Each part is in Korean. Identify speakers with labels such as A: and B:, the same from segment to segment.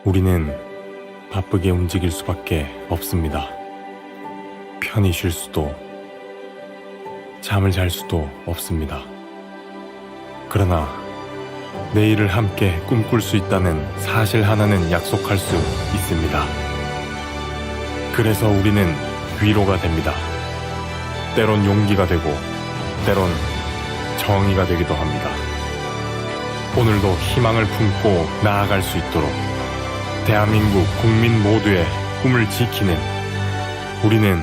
A: 우리는 바쁘게 움직일 수밖에 없습니다. 편히 쉴 수도, 잠을 잘 수도 없습니다. 그러나 내일을 함께 꿈꿀 수 있다는 사실 하나는 약속할 수 있습니다. 그래서 우리는 위로가 됩니다. 때론 용기가 되고, 때론 정의가 되기도 합니다. 오늘도 희망을 품고 나아갈 수 있도록 대한민국 국민 모두의 꿈을 지키는 우리는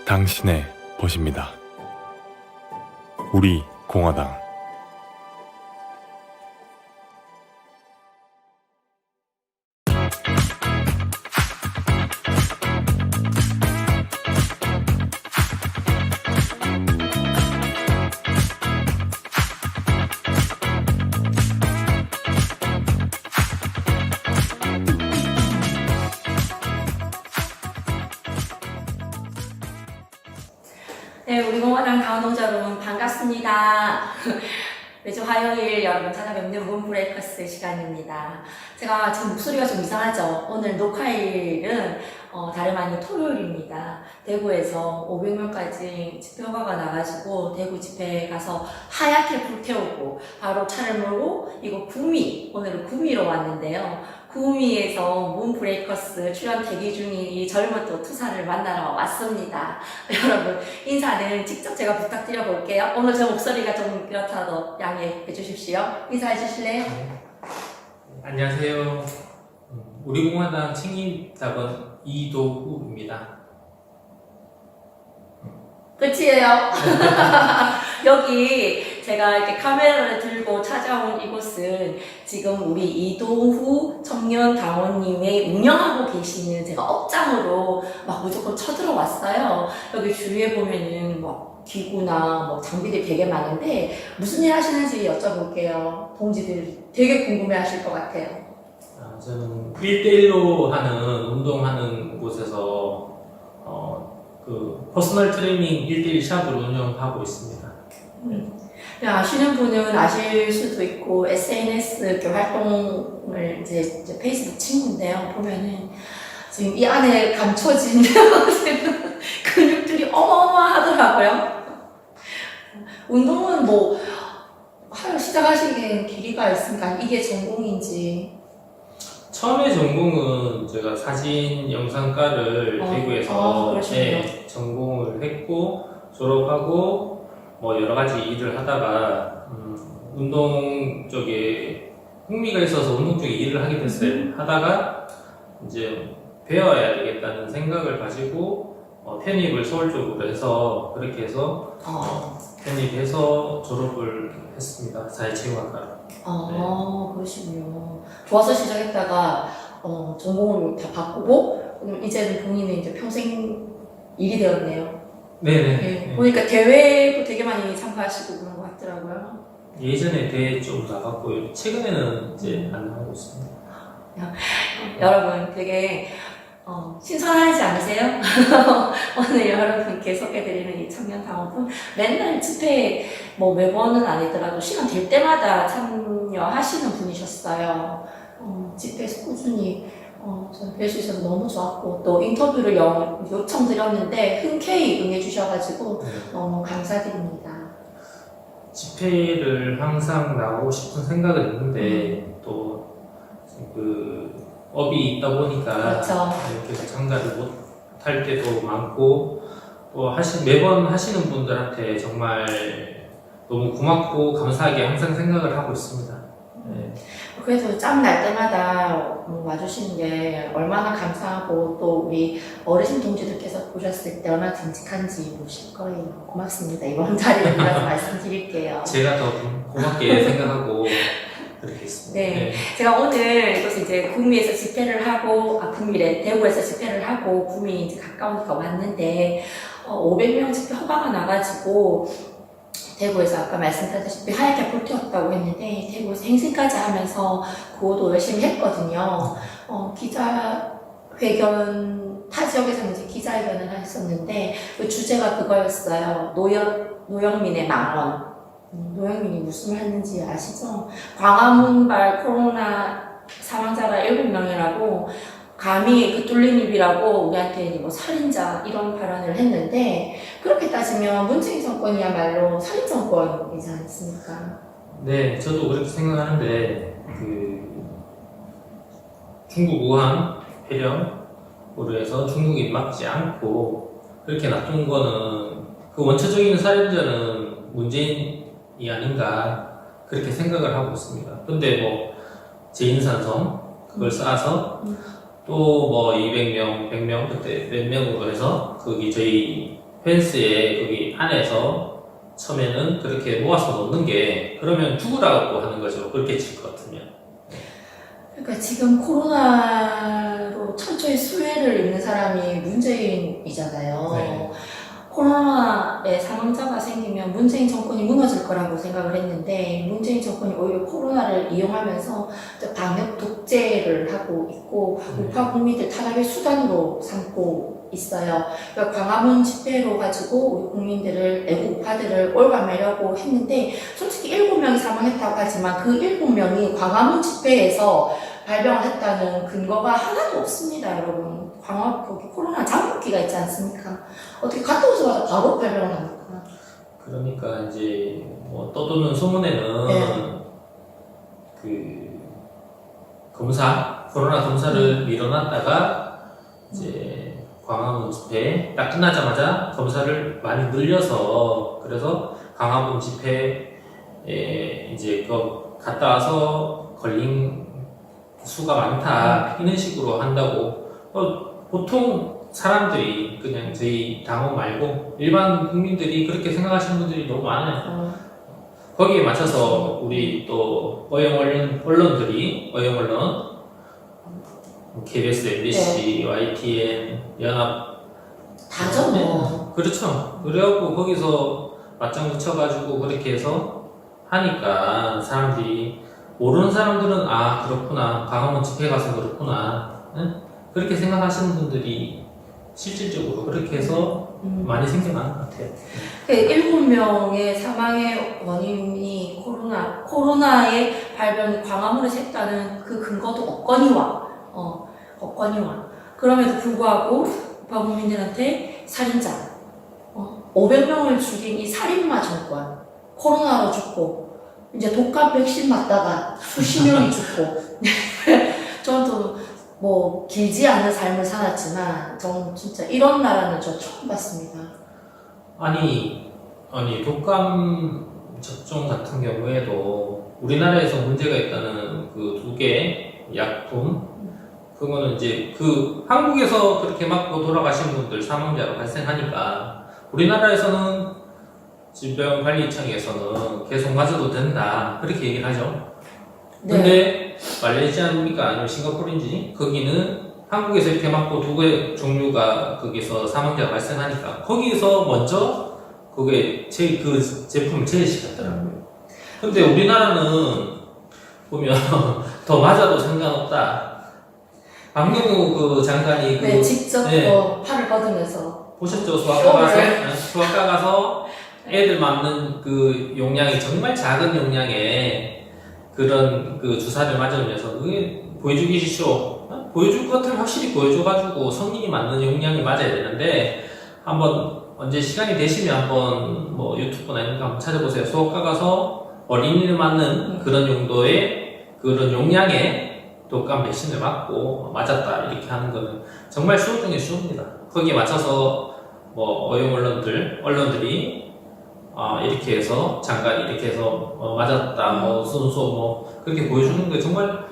A: 당신의 벗입니다. 우리 공화당.
B: 네, 우리 공화당 당원동자 여러분 반갑습니다. 매주 화요일 여러분 찾아뵙는 문브레이커스 시간입니다. 제가 지금 목소리가 좀 이상하죠? 오늘 녹화일은 다름 아닌 토요일입니다. 대구에서 500명까지 집회 허가가 나가지고 대구 집회에 가서 하얗게 불태우고 바로 차를 몰고 이곳 구미, 오늘은 구미로 왔는데요. 구미에서 문브레이커스 출연 대기 중인 이 젊은 또 투사를 만나러 왔습니다. 여러분 인사는 직접 제가 부탁드려 볼게요. 오늘 제 목소리가 좀 그렇다도 양해해 주십시오. 인사해 주실래요?
C: 네. 안녕하세요. 우리 공화당 책임자분 이도후입니다.
B: 끝이에요. 여기 제가 이렇게 카메라를 들고 찾아온 이곳은 지금 우리 이도후 청년 당원님의 운영하고 계시는 제가 업장으로 막 무조건 쳐들어왔어요. 여기 주위에 보면은 뭐 기구나 뭐 장비들이 되게 많은데 무슨 일 하시는지 여쭤볼게요. 동지들 되게 궁금해 하실 것 같아요.
C: 저는 1대1로 하는 운동하는 곳에서 그 퍼스널 트레이닝 1대1 샵을 운영하고 있습니다.
B: 네, 아시는 분은 아실 수도 있고 SNS 이렇게 활동을 이제 페이스북 친구인데요. 보면은 지금 이 안에 감춰진 근육들이 어마어마하더라고요. 운동은 뭐 시작하시기엔 계기가 있으니까 이게 전공인지.
C: 처음에 전공은 제가 사진 영상과를 대구에서 전공을 했고 졸업하고 뭐 여러 가지 일을 하다가 운동 쪽에 흥미가 있어서 운동 쪽에 일을 하게 됐어요. 하다가 이제 배워야 되겠다는 생각을 가지고 편입을 서울 쪽으로 해서 그렇게 해서 편입해서 졸업을 했습니다. 사회체육학과로.
B: 그러시군요. 좋아서 시작했다가 전공을 다 바꾸고 그럼 이제는 본인의 이제 평생 일이 되었네요.
C: 네네.
B: 네. 보니까 대회도 되게 많이 참가하시고 그런 것 같더라고요.
C: 예전에 대회 좀 나갔고 최근에는 이제 안 나가고 있습니다.
B: 여러분 되게 신선하지 않으세요? 오늘 여러분께 소개해드리는 이 청년당원분 맨날 집회에 뭐 매번은 아니더라도 시간 될 때마다 참여하시는 분이셨어요. 집회에서 꾸준히 저는 뵐 수 있어서 너무 좋았고 또 인터뷰를 요청드렸는데 흔쾌히 응해주셔가지고 너무 감사드립니다.
C: 집회를 항상 나가고 싶은 생각은 있는데 또 그 업이 있다 보니까
B: 그렇죠.
C: 이렇게 참가를 못할 때도 많고 또 매번 하시는 분들한테 정말 너무 고맙고 감사하게 항상 생각을 하고 있습니다. 네.
B: 그래서 짬 날 때마다 와주시는 게 얼마나 감사하고 또 우리 어르신 동지들께서 보셨을 때 얼마나 듬직한지 모실 거예요. 고맙습니다. 이번 자리에 올라서 말씀드릴게요.
C: 제가 더 고맙게 생각하고 그렇게 했습니다.
B: 네. 제가 오늘 이곳에 이제 구미에서 집회를 하고, 대구에서 집회를 하고, 구미 이제 가까우니까 왔는데, 500명 집회 허가가 나가지고, 대구에서 아까 말씀드렸다시피 하얗게 불태웠다고 했는데, 대구에서 행진까지 하면서 그것도 열심히 했거든요. 기자회견, 타 지역에서는 이제 기자회견을 했었는데, 그 주제가 그거였어요. 노영민의 망언. 노영민이 무슨 말 했는지 아시죠? 광화문발 코로나 사망자가 7명이라고 감히 그 뚫린 입이라고 우리한테 뭐 살인자 이런 발언을 했는데 그렇게 따지면 문재인 정권이야말로 살인 정권이지 않습니까?
C: 네, 저도 그렇게 생각하는데 그 중국 우한 폐렴으로 해서 중국이 막지 않고 그렇게 놔둔 거는 그 원초적인 살인자는 문재인이 아닌가 그렇게 생각을 하고 있습니다. 근데 뭐 제인산성 그걸 쌓아서 또 뭐 200명, 100명 그때 몇 명으로 해서 거기 저희 펜스에 거기 안에서 처음에는 그렇게 모아서 놓는 게 그러면 죽으라고 하는 거죠. 그렇게 칠 것 같으면.
B: 그러니까 지금 코로나로 철저히 수혜를 입는 사람이 문재인이잖아요.
C: 네.
B: 코로나에 사망자가 생기면 문재인 정권이 무너질 거라고 생각을 했는데 문재인 정권이 오히려 코로나를 이용하면서 방역 독재를 하고 있고 우파 국민들 탄압의 수단으로 삼고 있어요. 그러니까 광화문 집회로 가지고 우리 국민들을 애국 우파들을 올가매려고 했는데 솔직히 7명이 사망했다고 하지만 그 7명이 광화문 집회에서 발병을 했다는 근거가 하나도 없습니다, 여러분. 거기 코로나 잠복기가 있지 않습니까? 어떻게 갔다 오자마자 바로 발병을 합니까?
C: 그러니까 이제 뭐 떠도는 소문에는
B: 네.
C: 그 코로나 검사를 밀어놨다가 이제 광화문 집회 딱 끝나자마자 검사를 많이 늘려서 그래서 광화문 집회에 이제 그 갔다 와서 걸린 수가 많다 이런 식으로 한다고 보통 사람들이 그냥 저희 당원 말고 일반 국민들이 그렇게 생각하시는 분들이 너무 많아요. 거기에 맞춰서 우리 또 어영 언론들이 어영 언론 KBS, MBC, YTN, 연합
B: 다죠 뭐.
C: 그렇죠. 그래갖고 거기서 맞장 붙여가지고 그렇게 해서 하니까 사람들이 모르는 사람들은 아 그렇구나 광화문 집회 가서 그렇구나 응? 그렇게 생각하시는 분들이 실질적으로 그렇게 해서 많이 생겨나는 것 같아요.
B: 7명의 사망의 원인이 코로나의 발병이 광화문에서 했다는 그 근거도 없거니와, 그럼에도 불구하고 우파 국민들한테 살인자, 500명을 죽인 이 살인마 정권, 코로나로 죽고, 이제 독감 백신 맞다가 수십 명이 죽고, 저는 또 뭐 길지 않은 삶을 살았지만 저는 진짜 이런 나라는 저 처음 봤습니다.
C: 아니 독감 접종 같은 경우에도 우리나라에서 문제가 있다는 그 2개 약품 그거는 이제 그 한국에서 그렇게 맞고 돌아가신 분들 사망자로 발생하니까 우리나라에서는 질병관리청에서는 계속 맞아도 된다 그렇게 얘기를 하죠.
B: 네.
C: 근데 말레이시아입니까 아니면 싱가포르인지 거기는 한국에서 이렇게 맞고 2개 종류가 거기서 사망자가 발생하니까 거기서 먼저 그게 그 제품을 제외시켰더라고요. 근데 우리나라는 보면 더 맞아도 상관없다. 박영우 그 장관이
B: 네, 직접
C: 네.
B: 팔을 걷으면서
C: 보셨죠? 수학과 가서 애들 맞는 그 용량이 정말 작은 용량의 그런 그 주사를 맞으면서 그게 보여주기 싫어. 보여줄 것을 확실히 보여줘가지고 성인이 맞는 용량을 맞아야 되는데 한번 언제 시간이 되시면 한번 뭐 유튜브나 이런 거 한번 찾아보세요. 수학과 가서 어린이를 맞는 그런 용도의 그런 용량의 독감 백신을 맞고 맞았다 이렇게 하는 거는 정말 수업 중에 수업입니다. 거기에 맞춰서 뭐 어용 언론들이 이렇게 해서 장관이 이렇게 해서 맞았다 뭐 순수 뭐 그렇게 보여주는 게 정말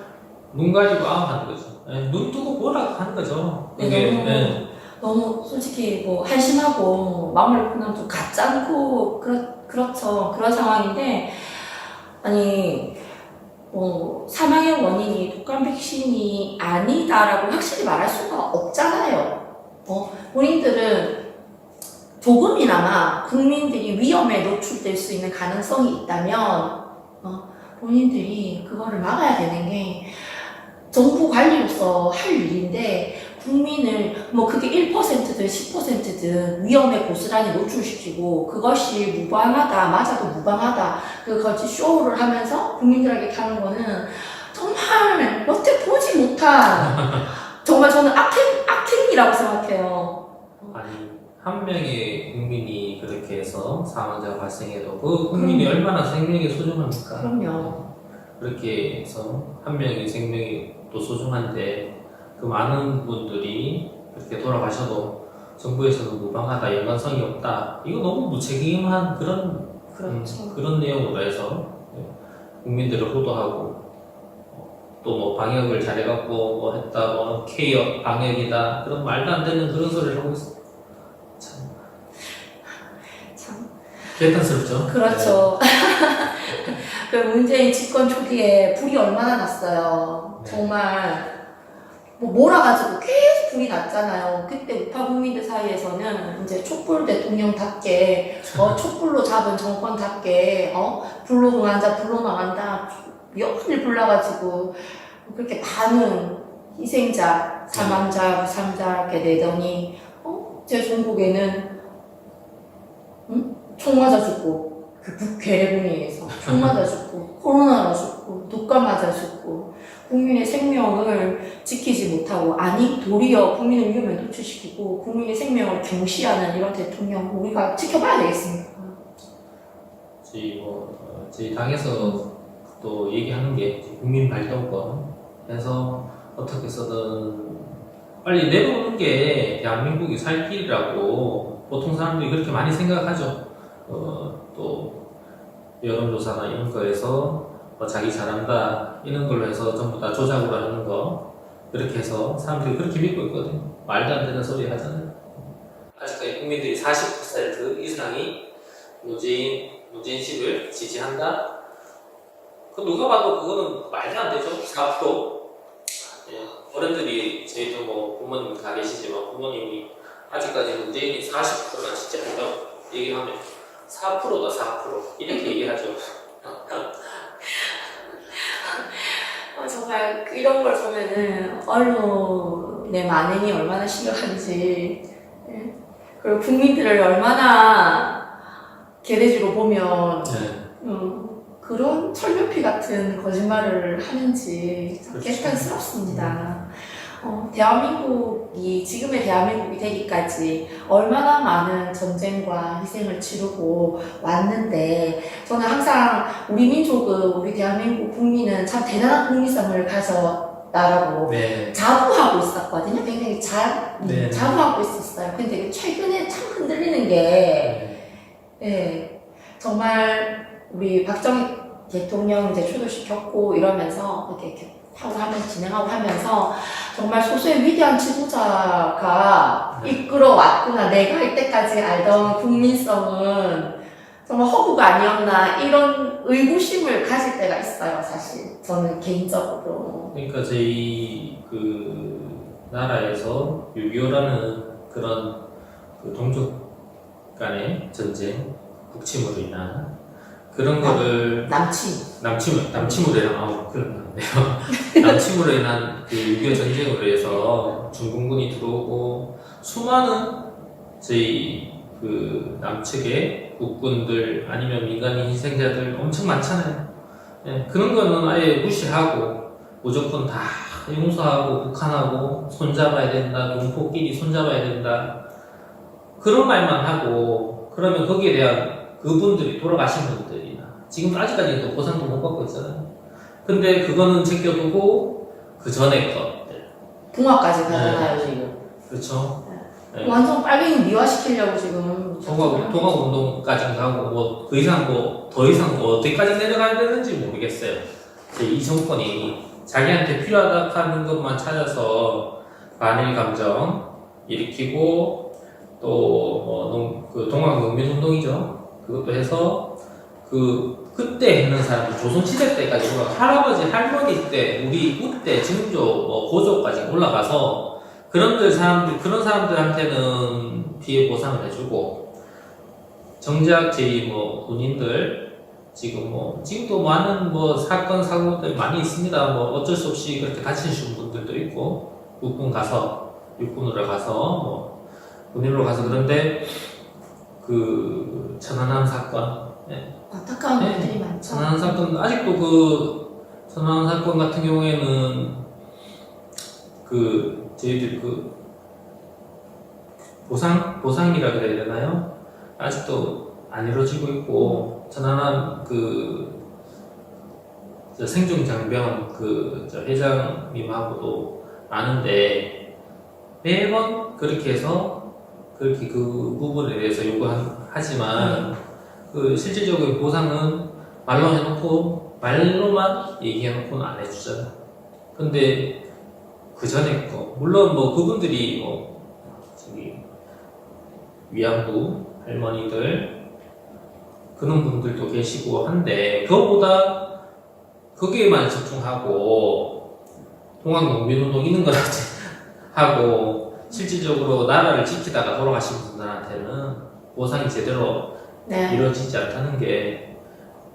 C: 눈 가리고 하는 거죠. 네, 눈 뜨고 보라 하는 거죠. 그게
B: 너무 솔직히 뭐 한심하고 마음을 그냥 좀 가짜고 그렇죠. 그런 상황인데 아니 뭐 사망의 원인이 독감 백신이 아니다라고 확실히 말할 수가 없잖아요. 본인들은 조금이나마 국민들이 위험에 노출될 수 있는 가능성이 있다면 본인들이 그거를 막아야 되는 게 정부 관리로서 할 일인데 국민을 뭐 그게 1%든 10%든 위험에 고스란히 노출시키고 그것이 무방하다 맞아도 무방하다 그것이 쇼를 하면서 국민들에게 하는 거는 정말 여태 보지 못한 정말 저는 악행이라고 생각해요.
C: 아니 한 명의 국민이 그렇게 해서 사망자가 발생해도 그 국민이 얼마나 생명이 소중합니까?
B: 그럼요.
C: 그렇게 해서 한 명의 생명이 또 소중한데 그 많은 분들이 그렇게 돌아가셔도 정부에서는 무방하다, 연관성이 없다. 이거 너무 무책임한 그런
B: 그렇죠.
C: 그런 내용으로 해서 국민들을 호도하고 또 뭐 방역을 잘해갖고 뭐 했다, 뭐 K 방역이다 그런 말도 안 되는 그런 소리를 하고 있어. 참
B: 참.
C: 개탄스럽죠.
B: 그렇죠. 그 문재인 집권 초기에 불이 얼마나 났어요.
C: 네.
B: 정말 뭐 몰아가지고 계속 불이 났잖아요. 그때 우파 국민들 사이에서는 이제 촛불 대통령답게 촛불로 잡은 정권답게 불로 응한다 불로 망한다 여건을 불러가지고 그렇게 반응 희생자 사망자 부상자 이렇게 내더니 제 전국에는 총 맞아 죽고 그 북괴뢰군에서 총 맞아 죽고 코로나로 죽고 독감 맞아 죽고 국민의 생명을 지키지 못하고 아니 도리어 국민을 위험에 노출시키고 국민의 생명을 경시하는 이런 대통령 우리가 지켜봐야 되겠습니까?
C: 저희 당에서 또 얘기하는 게 국민 발전권 해서 어떻게 해서든 빨리 내려오는 게 대한민국이 살 길이라고 보통 사람들이 그렇게 많이 생각하죠. 또 여론조사나 이런 거에서 자기 잘한다 이런 걸로 해서 전부 다 조작으로 하는 거 그렇게 해서 사람들이 그렇게 믿고 있거든요. 말도 안 되는 소리 하잖아요. 아직까지 국민들이 40% 이상이 문재인식을 지지한다? 그 누가 봐도 그거는 말도 안 되죠. 4%. 예, 어른들이 저희도 뭐 부모님 다 계시지만 부모님이 아직까지 문재인이 40%나 진짜 한다고 얘기를 하면 4%다 4% 이렇게 얘기하죠.
B: 정말 이런 걸 보면은 언론의 만행이 얼마나 심각한지 그리고 국민들을 얼마나 개돼지로 보면 그런 철면피 같은 거짓말을 하는지 참
C: 그렇죠.
B: 개탄스럽습니다. 대한민국이 지금의 대한민국이 되기까지 얼마나 많은 전쟁과 희생을 치르고 왔는데 저는 항상 우리 민족은 우리 대한민국 국민은 참 대단한 국민성을 가졌다라고
C: 네.
B: 자부하고 있었거든요. 굉장히
C: 네.
B: 자부하고 있었어요. 근데 최근에 참 흔들리는 게 정말 우리 박정희 대통령 이제 추도시켰고 이러면서 이렇게 하고 하면서 진행하고 하면서 정말 소수의 위대한 지도자가 이끌어왔구나. 내가 이때까지 알던 국민성은 정말 허구가 아니었나 이런 의구심을 가질 때가 있어요. 사실 저는 개인적으로.
C: 그러니까 저희 그 나라에서 6.25라는 그런 그 동족 간의 전쟁, 북침으로 인한 그런 거를 남침으로 인한 그런데요. 남침으로 인한 그 6.25 전쟁으로 해서 중공군이 들어오고 수많은 저희 그 남측의 국군들 아니면 민간인 희생자들 엄청 많잖아요. 예, 그런 거는 아예 무시하고 무조건 다 용서하고 북한하고 손잡아야 된다, 동포끼리 손잡아야 된다 그런 말만 하고 그러면 거기에 대한 그분들이 돌아가신 분들이나 지금 아직까지도 보상도 못 받고 있잖아요. 근데 그거는 제껴두고 그 전에 것들
B: 동화까지 가잖아요. 지금.
C: 그렇죠. 네.
B: 완전 빨갱이 미화시키려고 지금
C: 동학운동까지 가고 뭐 그 이상 더 이상 어디까지 내려가야 되는지 모르겠어요. 이 정권이 자기한테 필요하다 하는 것만 찾아서 반일 감정 일으키고 또 그 동학농민운동이죠. 그것도 해서 그때 했는 사람들 조선시대 때까지 할아버지 할머니 때 우리 그때 증조 고조까지 올라가서 그런 사람들한테는 피해 보상을 해주고 정작 저희 군인들 지금도 많은 사건 사고들 많이 있습니다. 어쩔 수 없이 그렇게 다치신 분들도 있고 육군으로 가서 군인으로 가서 그런데 천안함 사건
B: 안타까운 일들이 많죠.
C: 천안함 사건 아직도 천안 사건 같은 경우에는 그 저희들 그 보상이라 그래야 되나요? 아직도 안 이루어지고 있고 천안함 저 생존장병 저 회장님하고도 아는데 매번 그렇게 해서 그렇게 그 부분에 대해서 요구하지만 그 실질적인 보상은 말로만 얘기해놓고는 안 해주잖아. 근데 그 전에 거 물론 뭐 그분들이 저기 위안부 할머니들 그런 분들도 계시고 한데 그거보다 거기에만 집중하고 동학농민운동 있는 거라 하고 실질적으로 나라를 지키다가 돌아가신 분들한테는 보상이 제대로
B: 네.
C: 이루어지지 않다는 게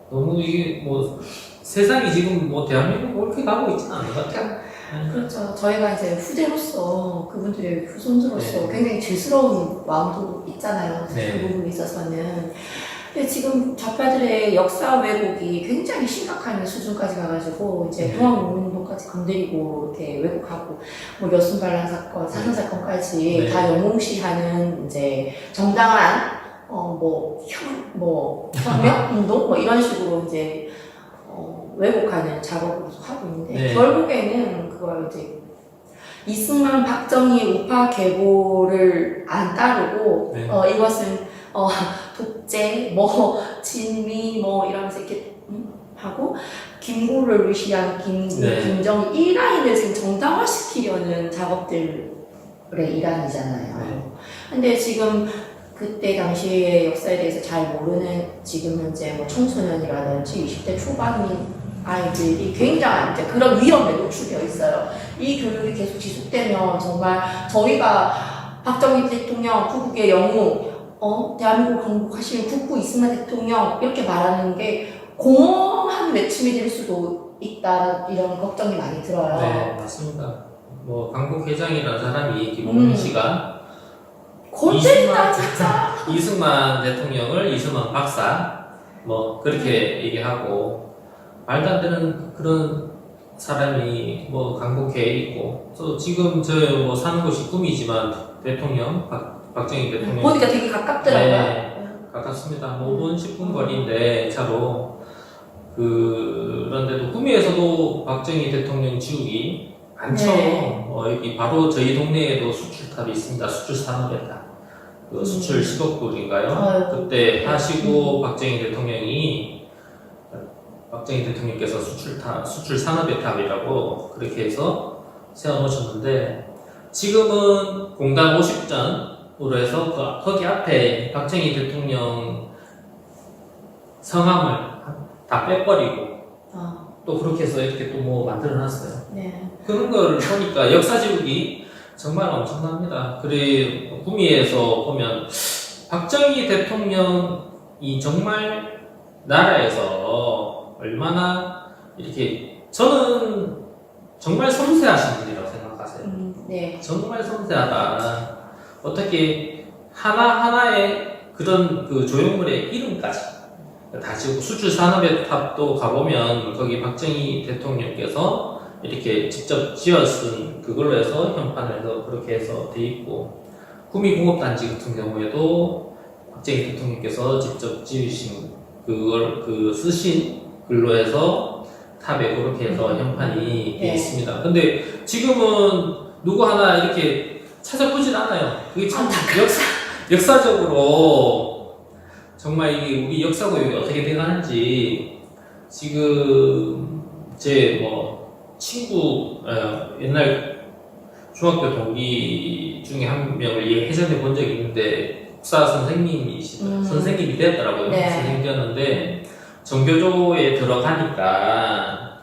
C: 너무 이게 뭐 세상이 지금 뭐 대한민국 그렇게 가고 있지는 않은 것 같아요.
B: 그렇죠. 저희가 이제 후대로서 그분들의 후손들로서
C: 네.
B: 굉장히 죄스러운 마음도 있잖아요.
C: 네.
B: 그 부분에 있어서는. 근데 지금 좌파들의 역사 왜곡이 굉장히 심각한 수준까지 가가지고 이제
C: 네.
B: 동학농민운동까지 건드리고 이렇게 왜곡하고 뭐 여순반란 사건, 사선 사건까지
C: 네.
B: 다 영웅시하는 이제 정당한 혁명 운동 뭐 이런 식으로 이제 왜곡하는 작업을 하고 있는데
C: 네.
B: 결국에는 그걸 이제 이승만, 박정희 우파 계보를 안 따르고
C: 네.
B: 이것은 독재, 진미 이러면서 이렇게 하고 김구를 위시한
C: 네.
B: 김정일 이 라인을 지금 정당화시키려는 작업들의 일환이잖아요.
C: 네.
B: 근데 지금 그때 당시의 역사에 대해서 잘 모르는 지금 현재 청소년이라든지 20대 초반인 아이들이 굉장한 이제 그런 위험에 노출되어 있어요. 이 교육이 계속 지속되면 정말 저희가 박정희 대통령 구국의 영웅, 대한민국 건국하신 국부 이승만 대통령 이렇게 말하는 게 공허한 외침이 될 수도 있다 이런 걱정이 많이 들어요.
C: 네, 맞습니다. 뭐 강국 회장이라는 사람이 김홍민 씨가
B: 골 때린다 진짜.
C: 이승만 대통령을 이승만 박사 그렇게 얘기하고 말도 안 되는 그런 사람이 강국회에 있고 또 지금 저 사는 곳이 꿈이지만 대통령 박정희 대통령
B: 보니까 되게 가깝더라고요.
C: 네, 가깝습니다. 5분 10분 거리인데 차로 그런데도 구미에서도 박정희 대통령 지옥이 많죠.
B: 네.
C: 여기 바로 저희 동네에도 수출탑이 있습니다. 수출 산업에다. 그 수출 10억 불인가요? 그때 하시고 박정희 대통령께서 수출 산업의 탑이라고 그렇게 해서 세워놓으셨는데 지금은 공단 50전으로 해서 거기 앞에 박정희 대통령 성함을 다 빼버리고 또 그렇게 해서 이렇게 또 만들어놨어요.
B: 네.
C: 그런 걸 보니까 역사 지우기 정말 엄청납니다. 그래 구미에서 보면 박정희 대통령이 정말 나라에서 얼마나 이렇게 저는 정말 섬세하신 분이라고 생각하세요.
B: 네.
C: 정말 섬세하다. 어떻게 하나하나의 그런 그 조형물의 이름까지 다 지고 수출 산업의 탑도 가보면 거기 박정희 대통령께서 이렇게 직접 지어쓴 그걸로 해서 현판을 해서 그렇게 해서 돼 있고 구미공업단지 같은 경우에도 박정희 대통령께서 직접 지으신 그걸 쓰신 글로 해서 탑에 그렇게 해서 현판이 돼 있습니다. 근데 지금은 누구 하나 이렇게 찾아보질 않아요. 그게 참 역사적으로 정말 이게 우리 역사 교육이 어떻게 돼가는지 지금 제 친구 옛날 중학교 동기 중에 한 명을 예전에 본 적이 있는데 국사 선생님이시더라고요. 선생님이 되었더라고요.
B: 네.
C: 선생님이 되었는데 정교조에 들어가니까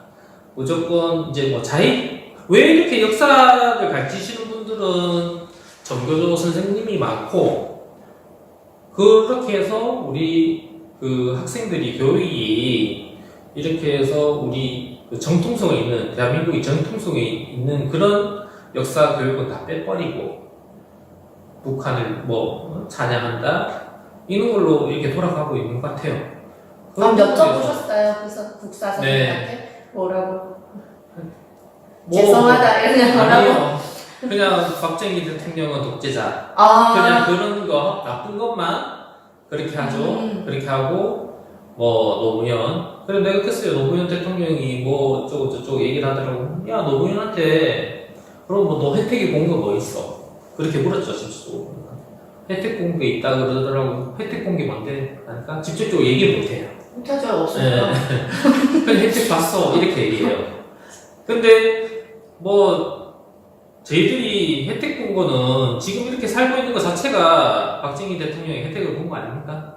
C: 무조건 이제 왜 이렇게 역사를 가르치시는 분들은 정교조 선생님이 많고 그렇게 해서 우리 그 학생들이 교육이 이렇게 해서 우리 그 정통성이 있는 대한민국의 정통성이 있는 그런 역사 교육은 다 빼버리고 북한을 찬양한다 이런 걸로 이렇게 돌아가고 있는 것 같아요.
B: 여쭤보셨어요? 그래서 국사 선생님한테?
C: 네.
B: 뭐라고?
C: 뭐,
B: 죄송하다 이런 뭐라고?
C: 아니요. 그냥 박정희 대통령은 독재자.
B: 아,
C: 그냥 그런 거 나쁜 것만 그렇게 하죠. 그렇게 하고 뭐 노무현. 그래 내가 그랬어요. 노무현 대통령이 뭐 어쩌고 저쩌고 얘기를 하더라고. 야 노무현한테 그럼 뭐 너 혜택이 본 거 뭐 있어? 그렇게 물었죠 직접적으로. 혜택 본 게 있다 그러더라고. 혜택 본 게 뭔데? 그러니까 직접적으로 얘기를 못해요.
B: 못하죠 없어요.
C: 그냥 혜택 봤어 이렇게 얘기해요. 근데 뭐 저희들이 혜택 본 거는 지금 이렇게 살고 있는 것 자체가 박정희 대통령이 혜택을 본 거 아닙니까?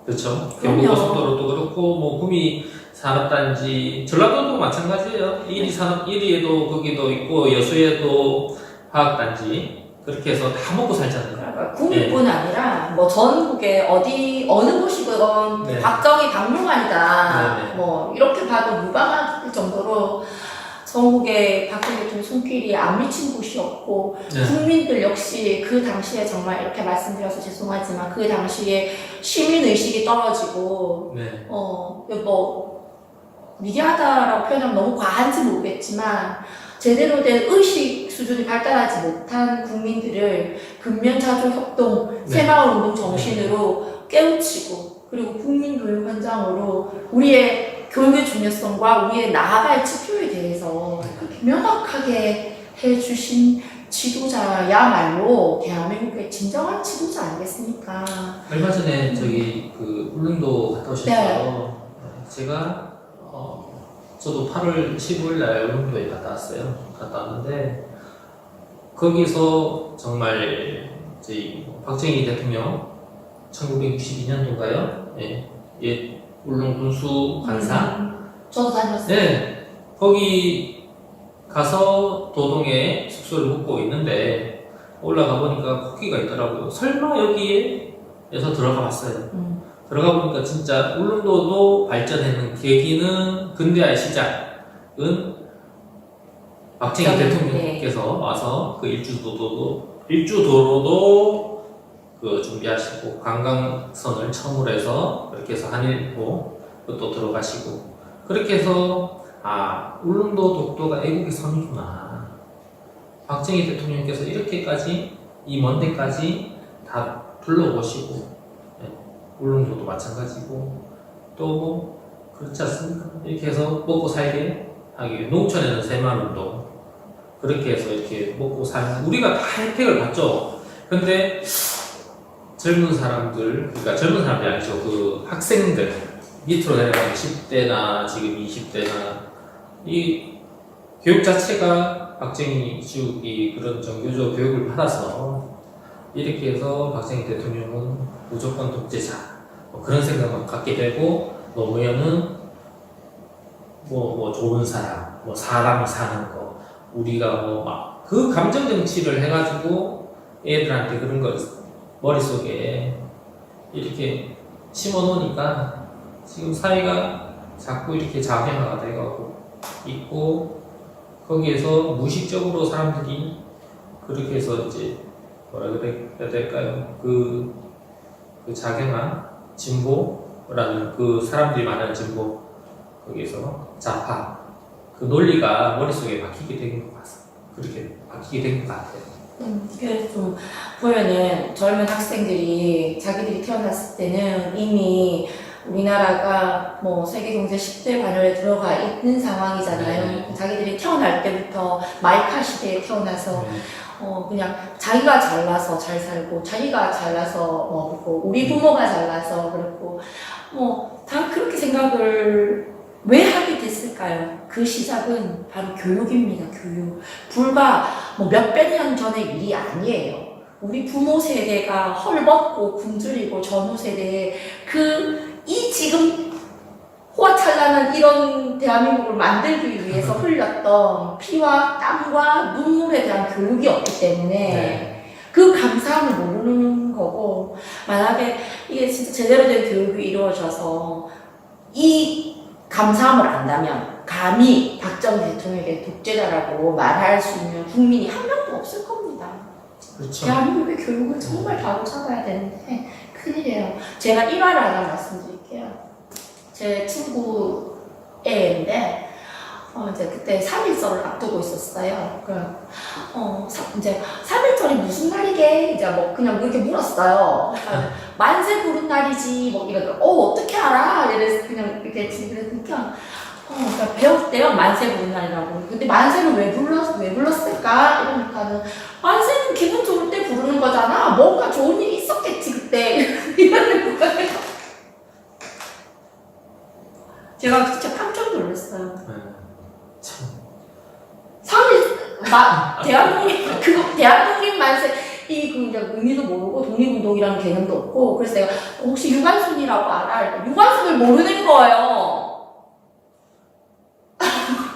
C: 그렇죠.
B: 그럼요.
C: 경부고속도로도 그렇고 뭐 구미 산업단지 전라도도 마찬가지예요. 1위에도 거기도 있고 여수에도 화학단지 그렇게 해서 다 먹고 살잖아요.
B: 그러니까 국뿐 아니라 뭐 전국에 어느 곳이건
C: 네.
B: 박정희 박물관이다.
C: 네, 네.
B: 뭐 이렇게 봐도 무방할 정도로 전국에 박정희 대통령 손길이 안 미친 곳이 없고
C: 네.
B: 국민들 역시 그 당시에 정말 이렇게 말씀드려서 죄송하지만 그 당시에 시민 의식이 떨어지고
C: 네.
B: 뭐 미개하다라고 표현하면 너무 과한지 모르겠지만 제대로 된 의식 수준이 발달하지 못한 국민들을 근면자족협동
C: 네.
B: 새마을운동 정신으로 깨우치고 그리고 국민교육원장으로 우리의 교육의 중요성과 우리의 나아갈 지표에 대해서 그렇게 명확하게 해주신 지도자야말로 대한민국의 진정한 지도자 아니겠습니까?
C: 얼마 전에 저기 그 울릉도 갔다 오셨죠?
B: 네.
C: 제가 저도 8월 15일 날 울릉도에 갔다 왔어요. 갔다 왔는데 거기서 정말 저희 박정희 대통령 1962년도인가요? 예, 울릉 군수 관상.
B: 저도 다녔어요.
C: 네, 거기 가서 도동에 숙소를 묵고 있는데 올라가 보니까 거기가 있더라고요. 설마 여기에서 들어가 봤어요. 들어가 보니까 진짜 울릉도도 발전하는 계기는 근대화의 시작은 박정희 대통령께서 와서 그 일주도로도 그 준비하시고 관광선을 처음으로 해서 그렇게 해서 한일보 또 들어가시고 그렇게 해서 울릉도 독도가 애국의 섬이구나. 박정희 대통령께서 이렇게까지 이 먼 데까지 다 둘러보시고 울릉도도 마찬가지고 또 그렇지 않습니까? 이렇게 해서 먹고 살게 하기 위해 농촌에는 새마을운동 그렇게 해서 이렇게 먹고 사는 우리가 다 혜택을 받죠. 근데 젊은 사람들 그러니까 젊은 사람들이 아니죠. 그 학생들 밑으로 내려가면 10대나 지금 20대나 이 교육 자체가 박정희 시국이 그런 정교조 교육을 받아서 이렇게 해서 박정희 대통령은 무조건 독재자 뭐 그런 생각만 갖게 되고 노무현은 뭐 좋은 사람, 뭐 사람이 사는 거 우리가 뭐 막 그 감정 정치를 해가지고 애들한테 그런 걸 머릿속에 이렇게 심어 놓으니까 지금 사회가 자꾸 이렇게 자명화가 돼가고 있고 거기에서 무의식적으로 사람들이 그렇게 해서 이제 뭐라 그래야 될까요? 그 자경한 진보라는 그 사람들이 말하는 진보 거기에서 좌파 그 논리가 머릿속에 박히게 된 것 같습니다. 그렇게 박히게 된 것 같아요.
B: 그래서 좀 보면은 젊은 학생들이 자기들이 태어났을 때는 이미 우리나라가 뭐 세계 경제 10대 반열에 들어가 있는 상황이잖아요.
C: 네.
B: 자기들이 태어날 때부터 마이카 시대에 태어나서 그냥 자기가 잘나서 잘 살고 자기가 잘나서 그렇고 우리 부모가 잘나서 그렇고 다 그렇게 생각을 왜 하게 됐을까요? 그 시작은 바로 교육입니다. 교육. 불과 몇백 년 전의 일이 아니에요. 우리 부모 세대가 헐벗고 굶주리고 전후 세대에 이 지금 호화찬란한 이런 대한민국을 만들기 위해서 흘렸던 피와 땀과 눈물에 대한 교육이 없기 때문에 그 감사함을 모르는 거고 만약에 이게 진짜 제대로 된 교육이 이루어져서 이 감사함을 안다면 감히 박정희 대통령에게 독재자라고 말할 수 있는 국민이 한 명도 없을 겁니다.
C: 그렇죠.
B: 대한민국의 교육을 정말 바로 잡아야 되는데 큰일이에요. 제가 일화를 하나 말씀드릴게요. 제 친구 애인데 이제 그때 3.1절을 앞두고 있었어요. 이제 3.1절이 무슨 날이게? 이제 뭐 그냥 이렇게 물었어요. 그러니까 만세 부른 날이지, 뭐 이러더라. 어떻게 알아? 이래서 그냥 이렇게 그러니까 그러니까 배울 때요, 만세 부른 날이라고. 근데 만세를 왜 불렀을까? 이러니까는, 만세는 기분 좋을 때 부르는 거잖아. 뭔가 좋은 일이 있었겠지, 그때. 이러는 거예요. 제가 진짜 깜짝 놀랐어요.
C: 참.
B: 3일, 대한독립 만세, 이제 의미도 모르고 독립운동이라는 개념도 없고, 그래서 내가 혹시 유관순이라고 알아? 유관순을 모르는 거예요.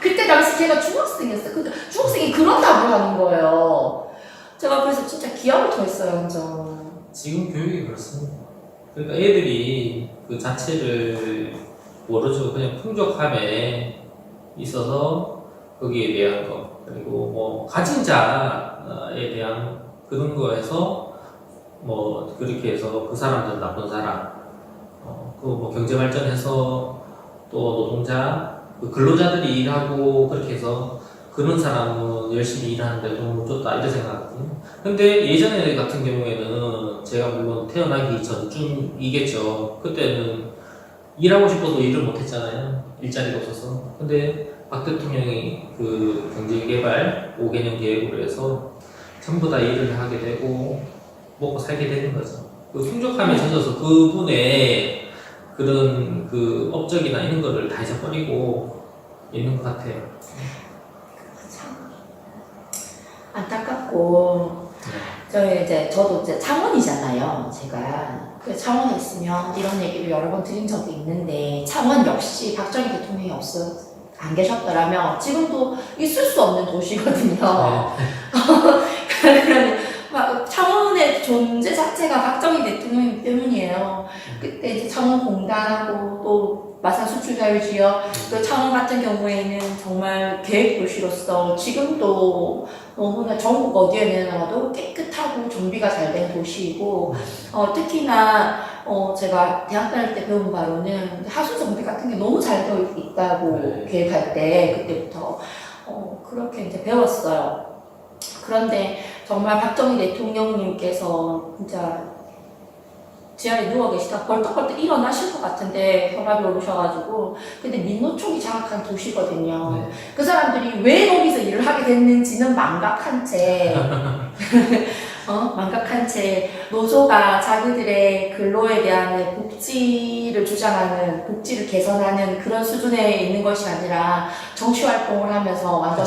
B: 그때 당시 걔가 중학생이었어요. 근데 중학생이 그런 답을 하는 거예요. 제가 그래서 진짜 기합을 토했어요, 완전.
C: 지금 교육이 그렇습니다. 그러니까 애들이 그 자체를 모르죠. 그냥 풍족함에 있어서 거기에 대한 거, 그리고 뭐 가진 자에 대한 그런 거에서 뭐 그렇게 해서 그 사람들은 나쁜 사람, 그 뭐 경제 발전해서 또 노동자, 그 근로자들이 일하고 그렇게 해서 그런 사람은 열심히 일하는데 돈을 줬다 이렇게 생각하거든요. 근데 예전에 같은 경우에는 제가 물론 태어나기 전쯤이겠죠. 그때는 일하고 싶어도 일을 못했잖아요. 일자리가 없어서. 근데 박 대통령이 그 경제개발 5개년 계획으로 해서 전부 다 일을 하게 되고 먹고 살게 되는 거죠. 그 풍족함에 젖어서 그분의 그런 그 업적이나 이런 거를 다 잊어버리고 있는 것 같아요.
B: 참 안타깝고, 저도 이제 창원이잖아요. 제가 그 창원에 있으면 이런 얘기를 여러 번 드린 적이 있는데, 창원 역시 박정희 대통령이 안 계셨더라면 지금도 있을 수 없는 도시거든요. 그러면 창원의 존재 자체가 박정희 대통령 때문이에요. 그때 이제 창원공단하고 또 마산 수출자유지역, 그 창원 같은 경우에는 정말 계획 도시로서 지금도 너무나 전국 어디에 내놔도 깨끗하고 정비가 잘 된 도시이고, 특히나 제가 대학 다닐 때 배운 바로는 하수 정비 같은 게 너무 잘 되어 있다고 계획할 때 그때부터 그렇게 이제 배웠어요. 그런데 정말 박정희 대통령님께서 진짜 지하에 누워 계시다 벌떡벌떡 일어나실 것 같은데 혈압이 오르셔가지고, 근데 민노총이 장악한 도시거든요. 그 사람들이 왜 거기서 일을 하게 됐는지는 망각한 채 망각한 채 노조가 자기들의 근로에 대한 복지를 주장하는, 복지를 개선하는 그런 수준에 있는 것이 아니라 정치 활동을 하면서 완전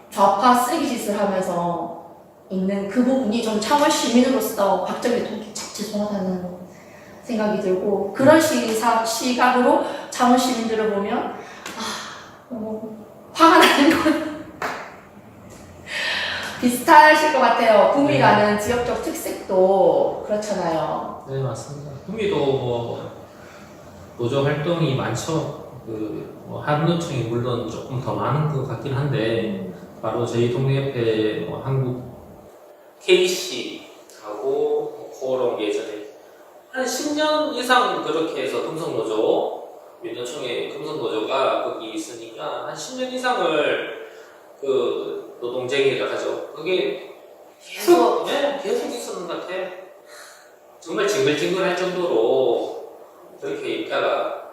B: 좌파 쓰레기짓을 하면서 있는 그 부분이 좀 창원 시민으로서 박정희 대통령이 참 죄송하다는 생각이 들고, 그런 시각으로 창원 시민들을 보면 너무 화가 나는 건 비슷하실 것 같아요. 구미라는 지역적 특색도 그렇잖아요.
C: 네, 맞습니다. 구미도 뭐 노조 활동이 많죠. 뭐 한노총이 물론 조금 더 많은 것 같긴 한데, 바로 저희 동네 옆에 뭐 한국 KC하고 코오롱 예전에 한 10년 이상 그렇게 해서 금속노조, 민노총의 금속노조가 거기 있으니까 한 10년 이상을 그 노동쟁이를 하죠. 그게 계속 있었는 것 같아요. 정말 징글징글할 정도로 그렇게 있다가,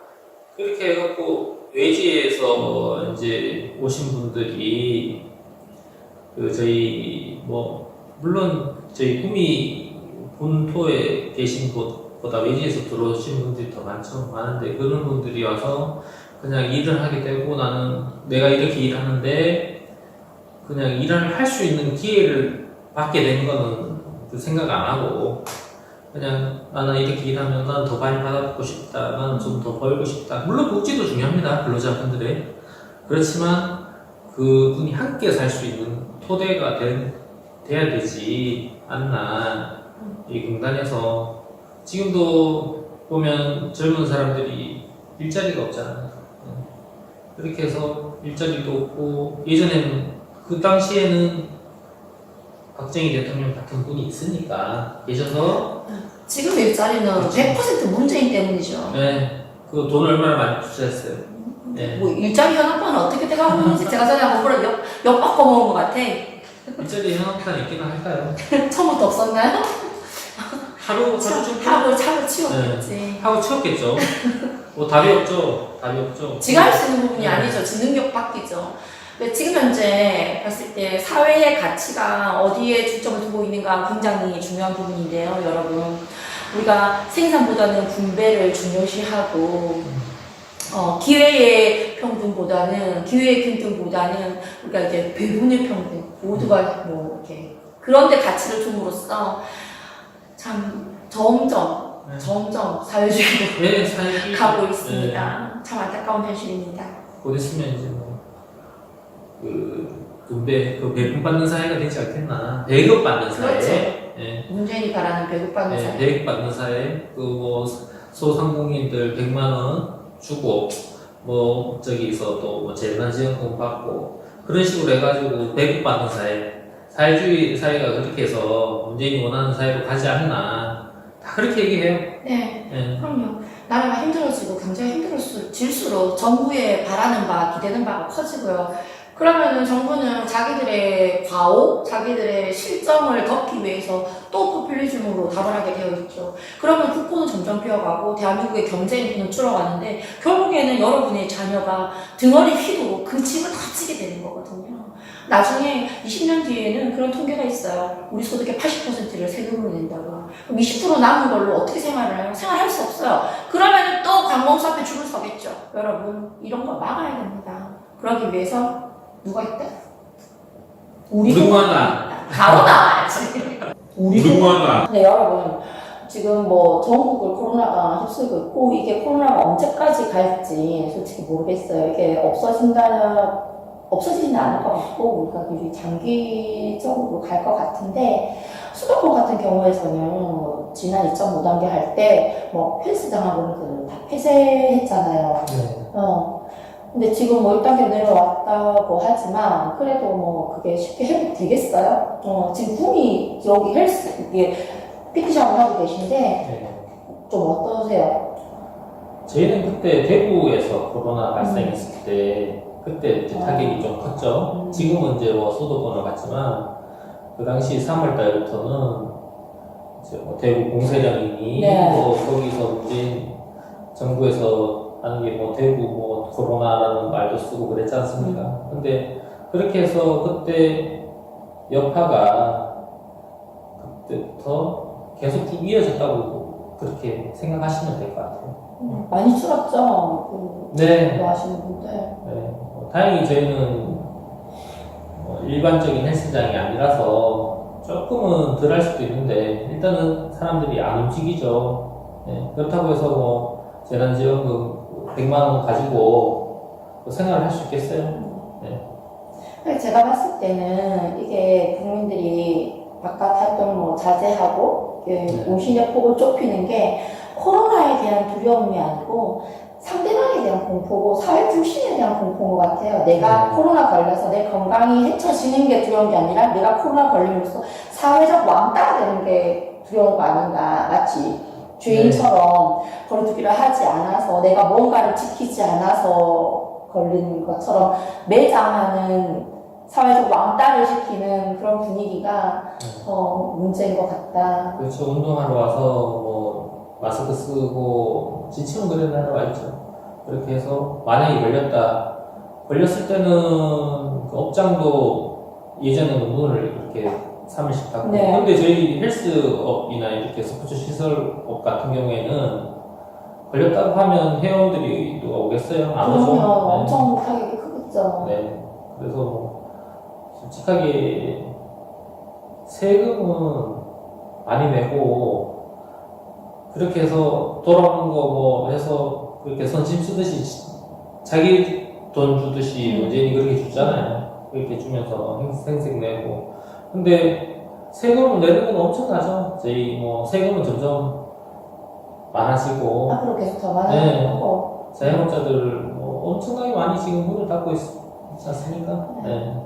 C: 그렇게 해갖고 외지에서 이제 오신 분들이 저희 물론 저희 구미 본토에 계신 곳보다 외지에서 들어오신 분들이 더 많은데, 그런 분들이 와서 그냥 일을 하게 되고, 나는 내가 이렇게 일하는데 그냥 일을 할 수 있는 기회를 받게 된 거는 생각 안 하고, 그냥 나는 이렇게 일하면 나는 더 많이 받아보고 싶다, 나는 좀 더 벌고 싶다. 물론 복지도 중요합니다, 근로자분들의. 그렇지만 그분이 함께 살 수 있는 토대가 돼야 되지 않나. 이 공단에서 지금도 보면 젊은 사람들이 일자리가 없잖아요. 그렇게 해서 일자리도 없고, 예전에는 그 당시에는 박정희 대통령 같은 분이 있으니까 계셔서,
B: 지금 일자리는 100% 문재인 때문이죠.
C: 네, 그 돈 얼마나 많이 투자했어요. 네.
B: 뭐 일자리 현황판은 어떻게 돼가고 있는지 제가 전에 한번 역 바꿔먹은 것 같아.
C: 일자리 현황판 있기는 할까요?
B: 처음부터 없었나요?
C: 하루 정도?
B: 하고 치웠겠지.
C: 하고 치웠겠죠. 뭐 답이 없죠. 답이 없죠.
B: 지가 할 수 있는 부분이 아니죠. 지 능력 밖이죠. 근데 지금 현재 봤을 때 사회의 가치가 어디에 중점을 두고 있는가 굉장히 중요한 부분인데요, 여러분. 우리가 생산보다는 분배를 중요시하고 기회의 평등보다는 우리가 이제 배분의 평등 모두가 뭐 이렇게 그런데 가치를 줌으로써 참 점점 사회주의로
C: 네, 사회주의
B: 가고 있습니다. 참 안타까운 현실입니다.
C: 곧 있으면 이제 배분받는 사회가 되지 않겠나. 배급받는 사회.
B: 그렇죠.
C: 네.
B: 문재인이 바라는 배급받는
C: 네,
B: 사회.
C: 배급받는 사회. 소상공인들 100만원 주고, 저기서 또 재난지원금 받고, 그런 식으로 해가지고 배급받는 사회. 사회주의 사회가 그렇게 해서 문재인이 원하는 사회로 가지 않나. 다 그렇게 얘기해요.
B: 네.
C: 네.
B: 그럼요. 나라가 힘들어지고 경제가 힘들어질수록 정부에 바라는 바, 기대는 바가 커지고요. 그러면은 정부는 자기들의 과오, 자기들의 실정을 덮기 위해서 또 포퓰리즘으로 답을 하게 되어 있죠. 그러면 국고는 점점 비어가고 대한민국의 경제 인구는 줄어가는데 결국에는 여러분의 자녀가 등어리 휘도록 그 집을 다 지게 되는 거거든요. 나중에 20년 뒤에는 그런 통계가 있어요. 우리 소득의 80%를 세금으로 낸다고. 그럼 20% 남은 걸로 어떻게 생활을 해요? 생활할 수 없어요. 그러면 또 관공서 앞에 줄을 서겠죠. 여러분, 이런 거 막아야 됩니다. 그러기 위해서 누가 있다? 우리
C: 공화당.
B: 바로 나와야지.
D: 우리 공화당.
B: 네, 여러분. 지금 뭐 전국을 코로나가 휩쓸고 있고 이게 코로나가 언제까지 갈지 솔직히 모르겠어요. 이게 없어지지는 않을 것 같고 우리가 굉장히 장기적으로 갈 것 같은데 수도권 같은 경우에서는 뭐 지난 2.5단계 할 때 뭐 헬스장하고는 다 폐쇄했잖아요.
C: 네.
B: 근데 지금 뭐 1단계로 내려왔다고 하지만 그래도 뭐 그게 쉽게 회복되겠어요? 지금 꿈이 여기 이게 PT샵을 하고 계신데
C: 네.
B: 좀 어떠세요?
C: 저희는 그때 대구에서 코로나 발생했을 때 그때 이제 타격이 좀 컸죠. 지금은 이제 수도권을 갔지만 그 당시 3월 달부터는 이제 대구 공세령이니
B: 네.
C: 거기서 문재인 정부에서 하는 게 대구 코로나라는 말도 쓰고 그랬지 않습니까? 근데 그렇게 해서 그때 여파가 그때부터 계속 쭉 이어졌다고 그렇게 생각하시면 될 것 같아요.
B: 많이 줄었죠?
C: 네.
B: 그거 하시는 분들.
C: 네. 다행히 저희는 일반적인 헬스장이 아니라서 조금은 덜 할 수도 있는데 일단은 사람들이 안 움직이죠. 네. 그렇다고 해서 재난지원금 100만 원 가지고 생활을 할 수 있겠어요? 네.
B: 제가 봤을 때는 이게 국민들이 바깥 활동을 자제하고 온실의 폭을 좁히는 게 코로나에 대한 두려움이 아니고 상대방에 대한 공포고 사회 불신에 대한 공포인 것 같아요. 내가 코로나 걸려서 내 건강이 해쳐지는 게 두려운 게 아니라 내가 코로나 걸림으로써 사회적 왕따가 되는 게 두려운 거 아닌가. 마치 죄인처럼 거리두기를 하지 않아서 내가 뭔가를 지키지 않아서 걸리는 것처럼 매장하는 사회적 왕따를 시키는 그런 분위기가 더 문제인 것 같다.
C: 그렇죠. 운동하러 와서 마스크 쓰고 지치면 그래도 하러 와있죠. 그렇게 해서 만약에 걸렸을 때는 그 업장도 예전에는 문을 이렇게 3일씩 닫고
B: 네.
C: 근데 저희 헬스업이나 이렇게 스포츠 시설업 같은 경우에는 걸렸다고 하면 회원들이 누가 오겠어요? 안 오죠?
B: 그러면 엄청 타격이 크겠죠.
C: 네. 그래서 솔직하게 세금은 많이 내고 그렇게 해서 돌아오는 거 해서 그렇게 선심 쓰듯이 자기 돈 주듯이 문재인이 그렇게 주잖아요. 그렇게 주면서 생색 내고 근데 세금을 내는 건 엄청나죠. 저희 세금은 점점 많아지고
B: 앞으로 계속 더 많아질 거고.
C: 자영업자들 엄청나게 많이 지금 문을 닫고 있지 않습니까? 네.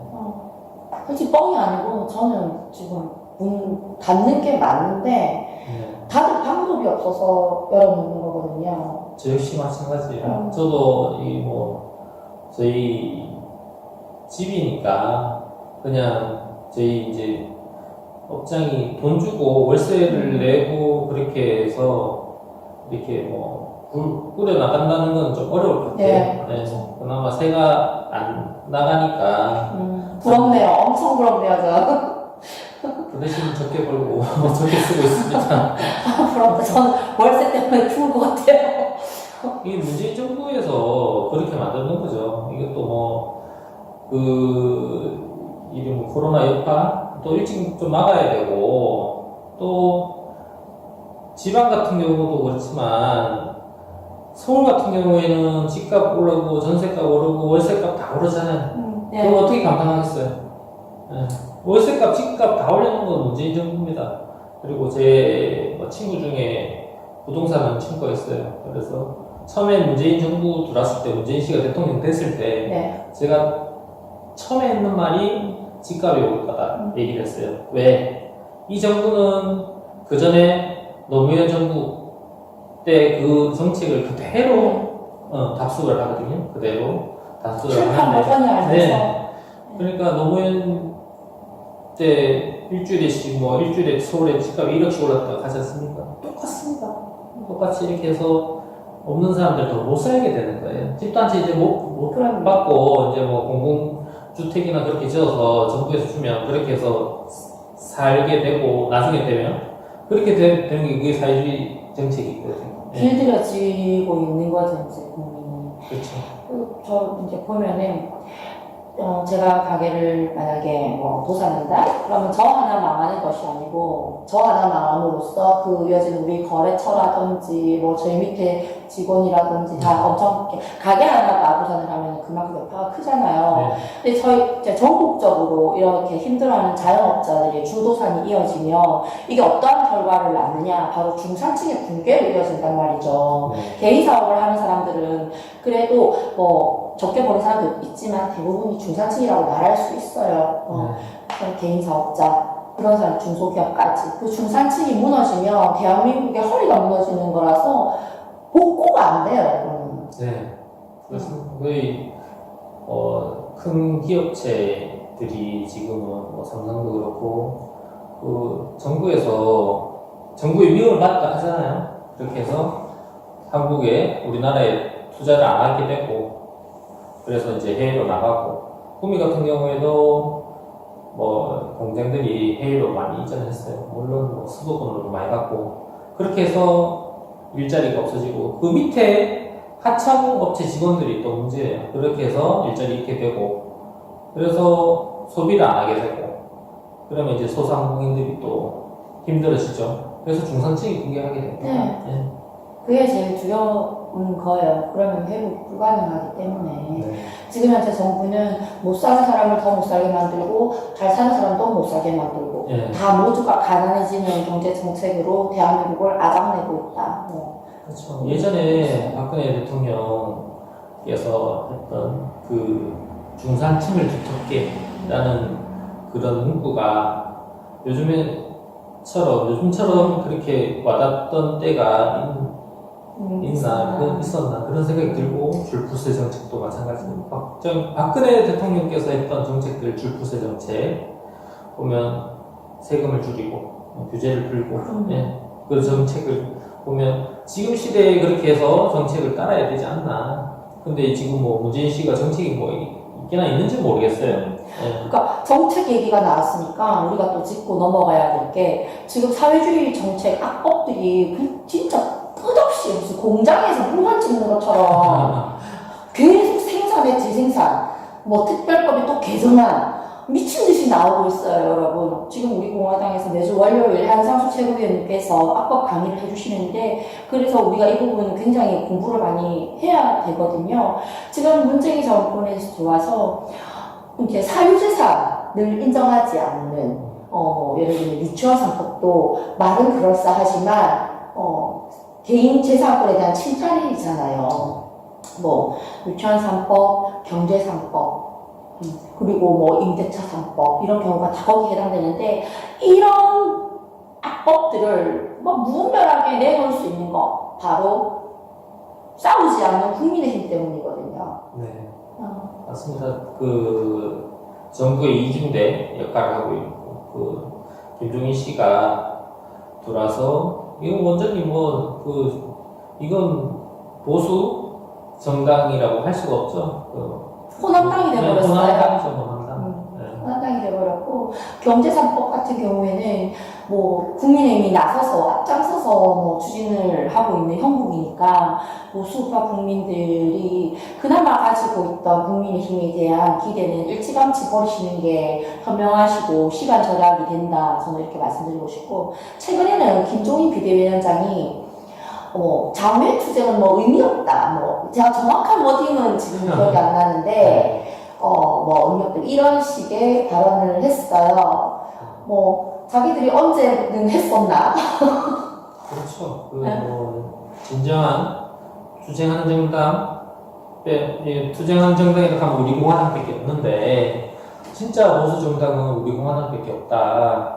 B: 솔직히 뻥이 아니고 저는 지금 문 닫는 게 맞는데 닫을 방법이 없어서 열어놓는 거거든요.
C: 저 역시 마찬가지예요. 저도 저희 집이니까 그냥 저희 이제 업장이 돈 주고 월세를 내고 그렇게 해서 이렇게 뭐 꾸려 나간다는 건 좀 어려울 것 같아요. 네. 그나마 새가 안 나가니까
B: 부럽네요. 엄청 부럽네요, 저.
C: 그 대신 적게 벌고 적게 쓰고 있습니다.
B: 부럽다. 저는 월세 때문에 죽을 것 같아요.
C: 이게 문재인 정부에서 그렇게 만드는 거죠. 이것도 뭐 그 이름 코로나 여파 또 일찍 좀 막아야 되고 또 지방 같은 경우도 그렇지만 서울 같은 경우에는 집값 오르고 전세값 오르고 월세값 다 오르잖아요.
B: 네.
C: 그걸 어떻게 감당하겠어요? 네. 월세값, 집값 다 올려놓은 건 문재인 정부입니다. 그리고 제 친구 중에 부동산 하는 친구가 있어요. 그래서 처음에 문재인 정부 들어왔을 때, 문재인 씨가 대통령 됐을 때,
B: 네.
C: 제가 처음에 했는 말이 집값이 오를 거다 얘기를 했어요. 왜? 이 정부는 그 전에 노무현 정부 때 그 정책을 그대로 답습을 하거든요. 그대로 답습을
B: 출판
C: 하는데.
B: 버전이 알면서.
C: 네. 그러니까 노무현 때 일주일에 서울에 집값이 1억씩 올랐다고 하지 않습니까? 똑같습니다. 똑같이 이렇게 해서 없는 사람들 더 못 살게 되는 거예요. 집도 한 채 이제 못 받고 이제 뭐 공공주택이나 그렇게 지어서 정부에서 주면 그렇게 해서 살게 되고 나중에 되면 그렇게 되는 게 그게 사회주의 정책이거든요.
B: 길들여지고 있는 거죠, 이제 국민이.
C: 그렇죠.
B: 저 이제 보면은 제가 가게를 만약에 뭐 도산한다? 그러면 저 하나 망하는 것이 아니고 저 하나 망함으로써 그 이어지는 우리 거래처라든지 뭐 저희 밑에 직원이라든지 다 엄청 가게 하나가 도산을 하면 그만큼 여파가 크잖아요.
C: 네.
B: 근데 저희 이제 전국적으로 이렇게 힘들어하는 자영업자들의 주도산이 이어지면 이게 어떠한 결과를 낳느냐? 바로 중산층의 붕괴로 이어진단 말이죠.
C: 네.
B: 개인 사업을 하는 사람들은 그래도 뭐 적게 버는 사람도 있지만 대부분이 중산층이라고 말할 수 있어요. 그런 개인 사업자, 그런 사람 중소기업까지. 그 중산층이 무너지면 대한민국의 허리가 무너지는 거라서 복구가 안 돼요, 이거는.
C: 네. 그렇습니다. 거의 큰 기업체들이 지금은 뭐 삼성도 그렇고 그 정부의 위험을 받다 하잖아요. 그렇게 해서 한국에 우리나라에 투자를 안 하게 되고 그래서 이제 해외로 나가고 구미 같은 경우에도 뭐 공장들이 해외로 많이 이전했어요. 물론 뭐 수도권으로 많이 갔고 그렇게 해서 일자리가 없어지고 그 밑에 하청 업체 직원들이 또 문제예요. 그렇게 해서 일자리 잃게 되고 그래서 소비를 안 하게 되고 그러면 이제 소상공인들이 또 힘들어지죠. 그래서 중산층이 붕괴하게 됩니다.
B: 네. 그게 제일 두려운 거예요. 그러면 회복 불가능하기 때문에.
C: 네.
B: 지금 현재 정부는 못 사는 사람을 더 못 살게 만들고 잘 사는 사람도 못 살게 만들고
C: 네.
B: 다 모두가 가난해지는 경제 정책으로 대한민국을 아작내고 있다.
C: 그렇죠. 예전에 박근혜 대통령께서 했던 그 중산층을 두텁게라는 그런 문구가 요즘처럼 그렇게 와닿던 때가 있었나 그런 생각이 들고 줄푸세 정책도 마찬가지입니다. 박근혜 대통령께서 했던 정책들 줄푸세 정책 보면 세금을 줄이고 규제를 풀고 그 정책을 보면 지금 시대에 그렇게 해서 정책을 따라야 되지 않나. 근데 지금 뭐 문재인 씨가 정책이 뭐 있기나 있는지 모르겠어요.
B: 그러니까 정책 얘기가 나왔으니까 우리가 또 짚고 넘어가야 될 게 지금 사회주의 정책 악법들이 진짜 끝없이 무슨 공장에서 물건 찍는 것처럼 계속 생산에 재생산, 뭐 특별법이 또 개정안 미친 듯이 나오고 있어요, 여러분. 지금 우리 공화당에서 매주 월요일 한상수 최고위원님께서 악법 강의를 해주시는데 그래서 우리가 이 부분 굉장히 공부를 많이 해야 되거든요. 지금 문재인 정권에 들어와서 이제 사유재산을 인정하지 않는 예를 들면 유치원 3법도 말은 그럴싸하지만 개인 재산권에 대한 침탈이잖아요. 뭐 유치원 3법, 경제 3법, 그리고 뭐 임대차 3법 이런 경우가 다 거기에 해당되는데 이런 악법들을 뭐 무분별하게 내놓을 수 있는 거 바로 싸우지 않는 국민의 힘 때문이거든요.
C: 네,
B: 어.
C: 맞습니다. 그 정부의 이중대 역할을 하고 있고 김종인 씨가 돌아서 이건 완전히 이건 보수 정당이라고 할 수가 없죠.
B: 호남당이 돼버렸어요.
C: 호남당이죠, 호남당. 네.
B: 호남당이 돼버렸고 경제 3법 같은 경우에는 뭐 국민의힘이 나서서 앞장서서 뭐 추진을 하고 있는 형국이니까 보수파 국민들이 그나마 가지고 있던 국민의힘에 대한 기대는 일찌감치 버리시는 게 현명하시고 시간 절약이 된다. 저는 이렇게 말씀드리고 싶고 최근에는 김종인 비대위원장이 장외 투쟁은 뭐 의미 없다. 뭐 제가 정확한 워딩은 지금 기억이 안 나는데 뭐 의미 없다. 이런 식의 발언을 했어요. 뭐 자기들이 언제는 했었나?
C: 그렇죠.
B: 네.
C: 진정한 투쟁하는 정당, 투쟁하는 정당이라고 하면 우리 공화당밖에 없는데, 진짜 보수 정당은 우리 공화당밖에 없다.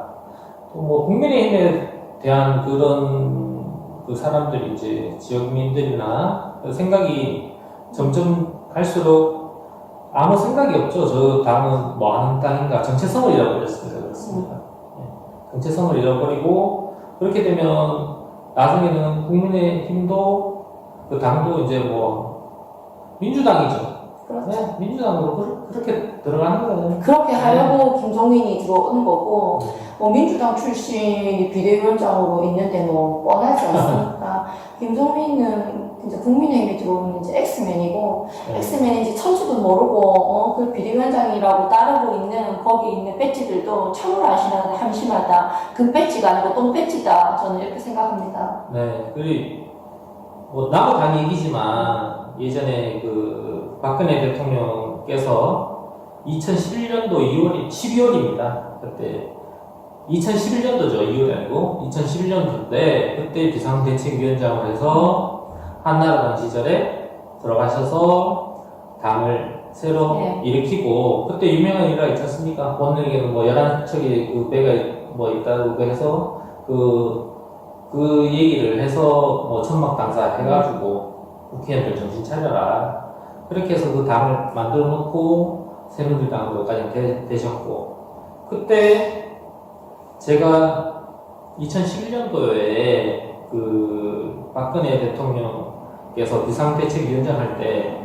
C: 또 뭐 국민의힘에 대한 그런 그 사람들이 이제 지역민들이나 생각이 점점 갈수록 아무 생각이 없죠. 저 당은 뭐 하는 당인가 정체성을 잃어버렸습니다. 그렇습니다. 정체성을 잃어버리고 그렇게 되면 나중에는 국민의힘도 그 당도 이제 뭐 민주당이죠.
B: 그렇죠.
C: 네, 민주당으로 그렇게 들어가는 거예요.
B: 그렇게 하려고 김종인이 들어오는 거고
C: 네.
B: 뭐 민주당 출신이 비대위원장으로 있는데 뭐 뻔하지 않습니까? 김종인은 진짜 국민의힘에 들어오는 이제 엑스맨이고 엑스맨인지 천지도 모르고 그 비대위원장이라고 따르고 있는 거기 있는 배지들도 참으로 한심하다. 금 배지가 아니고 똥 배지다. 저는 이렇게 생각합니다.
C: 네, 그리고 뭐 나도 당 얘기지만 예전에 그 박근혜 대통령께서 2011년도 12월입니다. 그때 2011년도죠. 2월이 아니고 2011년도인데 그때 비상대책위원장을 해서 한나라당 시절에 들어가셔서 당을 새로
B: 네.
C: 일으키고 그때 유명한 일화 있지 않습니까? 본능에는 뭐 11척의 그 배가 뭐 있다고 해서 그 얘기를 해서 뭐 천막당사 해가지고 국회의원들 정신 차려라. 그렇게 해서 그 당을 만들어 놓고 새누리당으로까지 되셨고 그때 제가 2011년도에 그 박근혜 대통령께서 비상대책위원장 할 때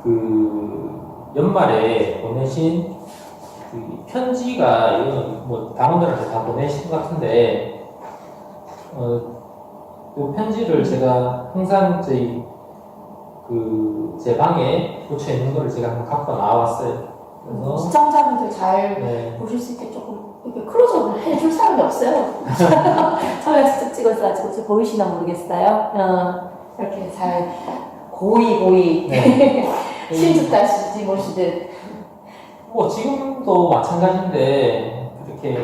C: 그 연말에 보내신 그 편지가 이건 뭐 당원들한테 다 보내신 것 같은데 그 편지를 제가 항상 제 방에 붙여 있는 거를 제가 한번 갖고 나왔어요. 그래서
B: 시청자분들 잘
C: 네.
B: 보실 수 있게 조금 이렇게 클로즈업을 해줄 사람이 없어요. 저희가 직접 찍어서 보이시나 모르겠어요. 이렇게 잘 고이
C: 네.
B: 신축 다시지 모시듯.
C: 뭐 지금도 마찬가지인데 이렇게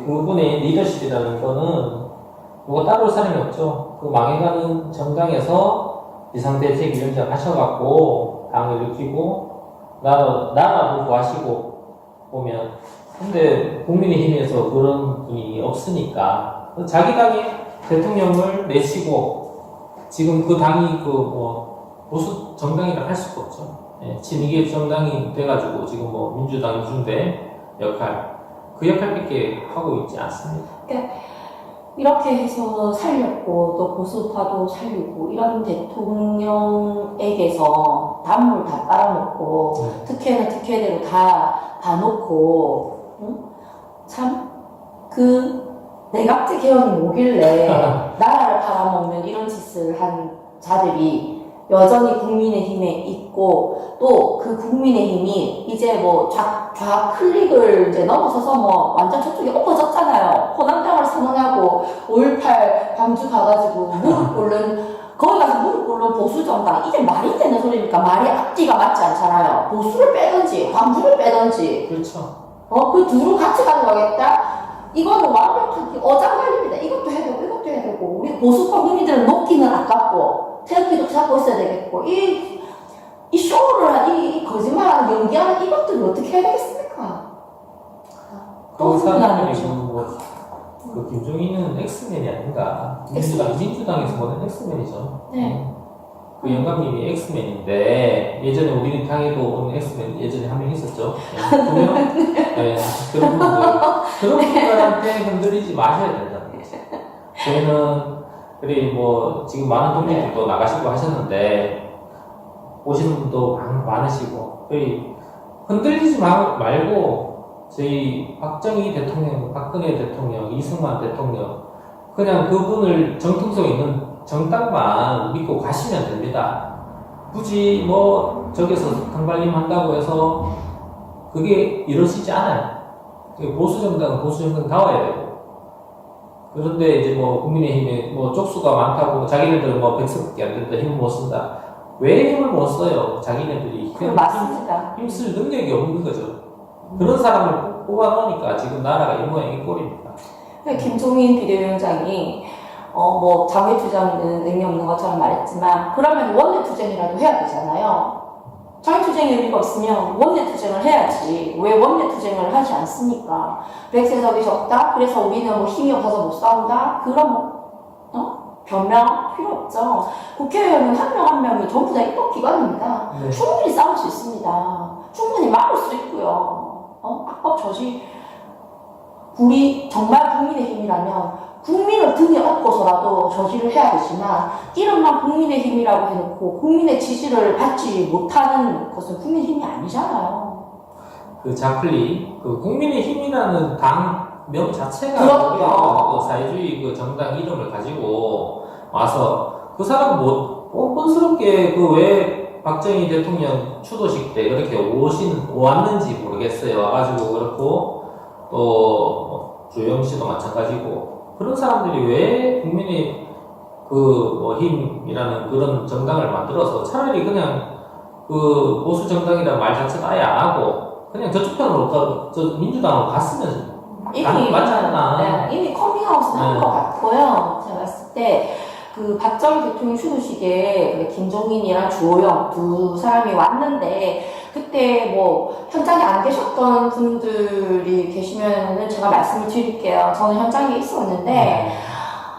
C: 그분의 리더십이라는 거는 누가 따라올 사람이 없죠. 그 망해가는 정당에서 비상대책위원장 하셔갖고 당을 일으키고 나라도 구하시고 보면 근데 국민의힘에서 그런 분이 없으니까 자기 당이 대통령을 내치고 지금 그 당이 보수 정당이라 할 수가 없죠. 예, 친이계 정당이 돼가지고 지금 뭐 민주당 이중대 역할 그 역할밖에 하고 있지 않습니다.
B: 이렇게 해서 살렸고 또 보수파도 살리고 이런 대통령에게서 단물 다 깔아놓고 특혜는 특혜대로 다 봐놓고 참 그 내각제 개혁이 뭐길래 나라를 팔아먹는 이런 짓을 한 자들이 여전히 국민의힘에 있고 또 그 국민의힘이 이제 뭐 좌클릭을 이제 넘어서서 뭐 완전 저쪽에 엎어졌잖아요. 호남당을 선언하고 5.18 광주 가가지고 무릎 꿇는 거기 가서 무릎 꿇는 보수정당 이게 말이 되는 소리니까 말이 앞뒤가 맞지 않잖아요. 보수를 빼든지 광주를 빼든지
C: 그렇죠.
B: 그 둘을 같이 가져가겠다? 이거는 완벽하게 어장관리입니다. 이것도 해야 되고 이것도 해야 되고 우리 보수파 국민들은 녹기는 아깝고 태극기도 잡고 있어야 되겠고 이 쇼를 이 거짓말하는 연기하는 이것들을 어떻게 해야 되겠습니까?
C: 그 사람들이
B: 거죠.
C: 그 김종인은 엑스맨이 아닌가. 민주당에서 보는 엑스맨이죠.
B: 네.
C: 그 영감님이 엑스맨인데 예전에 우리 당에도 온 엑스맨 예전에 한 명 있었죠. 두 명? 네, 그런 분들한테 흔들리지 마셔야 된다는 거죠. 저희는 그래 뭐 지금 많은 동료들도 나가시고 하셨는데 오시는 분도 많으시고 그래 흔들리지 말고 저희 박정희 대통령, 박근혜 대통령, 이승만 대통령 그냥 그분을 정통성 있는 정당만 믿고 가시면 됩니다. 굳이 뭐 저기서 당발림 한다고 해서 그게 이루어지지 않아요. 보수 정당은 보수 정당 나와야 되고 그런데 이제 뭐 국민의힘에 뭐 쪽수가 많다고 자기네들은 뭐 100석밖에 안 된다 힘을 못 쓴다. 왜 힘을 못 써요? 자기네들이
B: 맞습니다.
C: 힘쓸 능력이 없는 거죠. 그런 사람을 뽑아놓으니까 지금 나라가 이 모양 이 꼴입니다.
B: 김종인 비대위원장이 뭐 장외투쟁은 의미 없는 것처럼 말했지만 그러면 원내투쟁이라도 해야 되잖아요. 장외투쟁이 의미가 없으면 원내투쟁을 해야지. 왜 원내투쟁을 하지 않습니까? 백세석이 적다? 그래서 우리는 뭐 힘이 없어서 못 싸운다? 그런 변명 필요 없죠. 국회의원은 한 명 한 명이 전부 다 입법기관입니다.
C: 네.
B: 충분히 싸울 수 있습니다. 충분히 막을 수 있고요. 악법 저지. 우리 정말 국민의힘이라면 국민을 등에 업고서라도 저지를 해야 되지만 이름만 국민의힘이라고 해놓고 국민의 지지를 받지 못하는 것은 국민의힘이 아니잖아요.
C: 그 자플리 그 국민의힘이라는 당명 자체가
B: 그렇죠.
C: 그 사회주의 그 정당 이름을 가지고 와서 그 사람 뭐 뻔뻔스럽게 그 왜 박정희 대통령 추도식 때 그렇게 왔는지 모르겠어요. 와가지고 그렇고 또 주영 씨도 마찬가지고 그런 사람들이 왜 국민의 그 뭐 힘이라는 그런 정당을 만들어서 차라리 그냥 그 보수 정당이라는 말 자체도 아예 안 하고 그냥 저쪽 편으로 저 민주당으로 갔으면
B: 이미
C: 맞지 않나?
B: 네, 이미 커밍아웃은 한 것 같고요. 제가 봤을 때 그 박정희 대통령 추도식에 김종인이랑 주호영 두 사람이 왔는데 그때 뭐 현장에 안 계셨던 분들이 계시면은 제가 말씀을 드릴게요. 저는 현장에 있었는데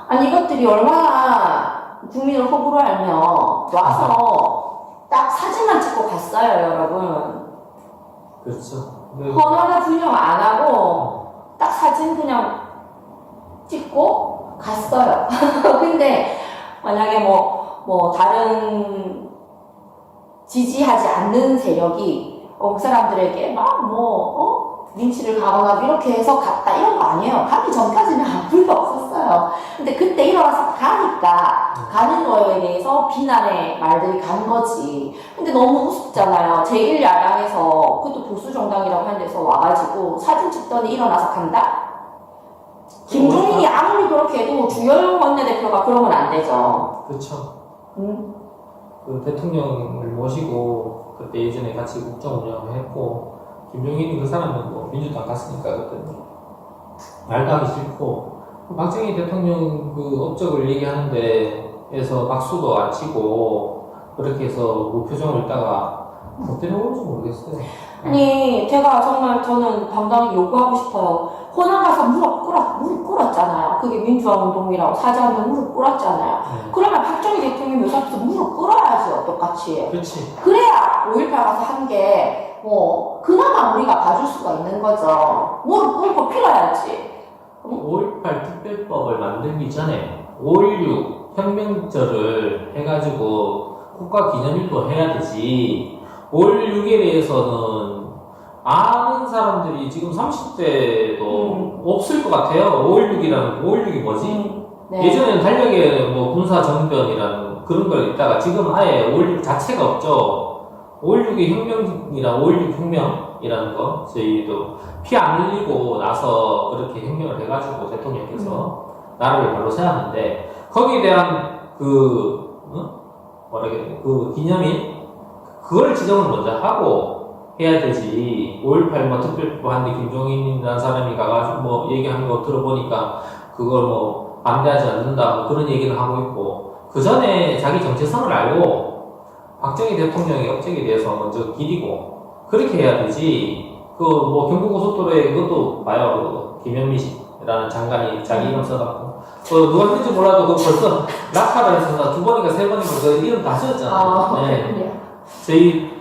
B: 아니 이것들이 얼마나 국민을 호구로 알면 와서 딱 사진만 찍고 갔어요, 여러분.
C: 그렇죠.
B: 번호나 분명 안 하고 딱 사진 그냥 찍고 갔어요. 근데 만약에 뭐 다른 지지하지 않는 세력이 그 사람들에게 민치를 가거나 이렇게 해서 갔다 이런 거 아니에요. 가기 전까지는 아무 일도 없었어요. 근데 그때 일어나서 가니까 가는 거에 대해서 비난의 말들이 간 거지. 근데 너무 우습잖아요. 제1야당에서 그것도 보수정당이라고 하는 데서 와가지고 사진 찍더니 일어나서 간다? 김종인이 아무리 그렇게 해도 주영 원내대표가 그러면 안 되죠.
C: 그렇죠. 그 대통령을 모시고 그때 예전에 같이 국정 운영을 했고 김종인이 그 사람은 뭐 민주당 갔으니까 그때는 말도 하기 싫고 박정희 대통령 그 업적을 얘기하는 데에서 박수도 안 치고 그렇게 해서 무표정을 있다가 어떻게 오는지 모르겠어요.
B: 아니 저는 당당히 요구하고 싶어요. 호남 가서 무릎 꿇었잖아요. 그게 민주화 운동이라고 사죄하면 무릎 꿇었잖아요. 그러면 박정희 대통령이 묘사에서 무릎 꿇어야죠, 똑같이.
C: 그렇지.
B: 그래야 5.18 가서 한 게 그나마 우리가 봐줄 수가 있는 거죠. 무릎 꿇고 필어야지.
C: 5.18 특별법을 만들기 전에 5.16 혁명절을 해가지고 국가기념일도 해야 되지. 5.16에 대해서는 아는 사람들이 지금 30대도 없을 것 같아요. 5.16이 뭐지?
B: 네.
C: 예전에는 달력에 뭐 군사정변이라는 그런 걸 있다가 지금 아예 5.16 자체가 없죠. 5.16의 혁명이나 5.16 혁명이라는 거 저희도 피 안 흘리고 나서 그렇게 혁명을 해가지고 대통령께서 나라를 발로 세웠는데 거기에 대한 그 기념일 그걸 지정을 먼저 하고 해야 되지. 5.18 뭐 특별법 하는데 김종인이라는 사람이 가가지고 뭐 얘기하는 거 들어보니까 그걸 뭐 반대하지 않는다 뭐 그런 얘기를 하고 있고 그 전에 자기 정체성을 알고 박정희 대통령의 업적에 대해서 먼저 기리고 그렇게 해야 되지. 그 뭐 경부고속도로에 그것도 봐요. 김현미 씨 라는 장관이 자기 이름 써갖고 누가 했는지 몰라도 그 벌써 낙하를 해서 2번인가 3번인가 그 이름 다 지었잖아요. 네. 저희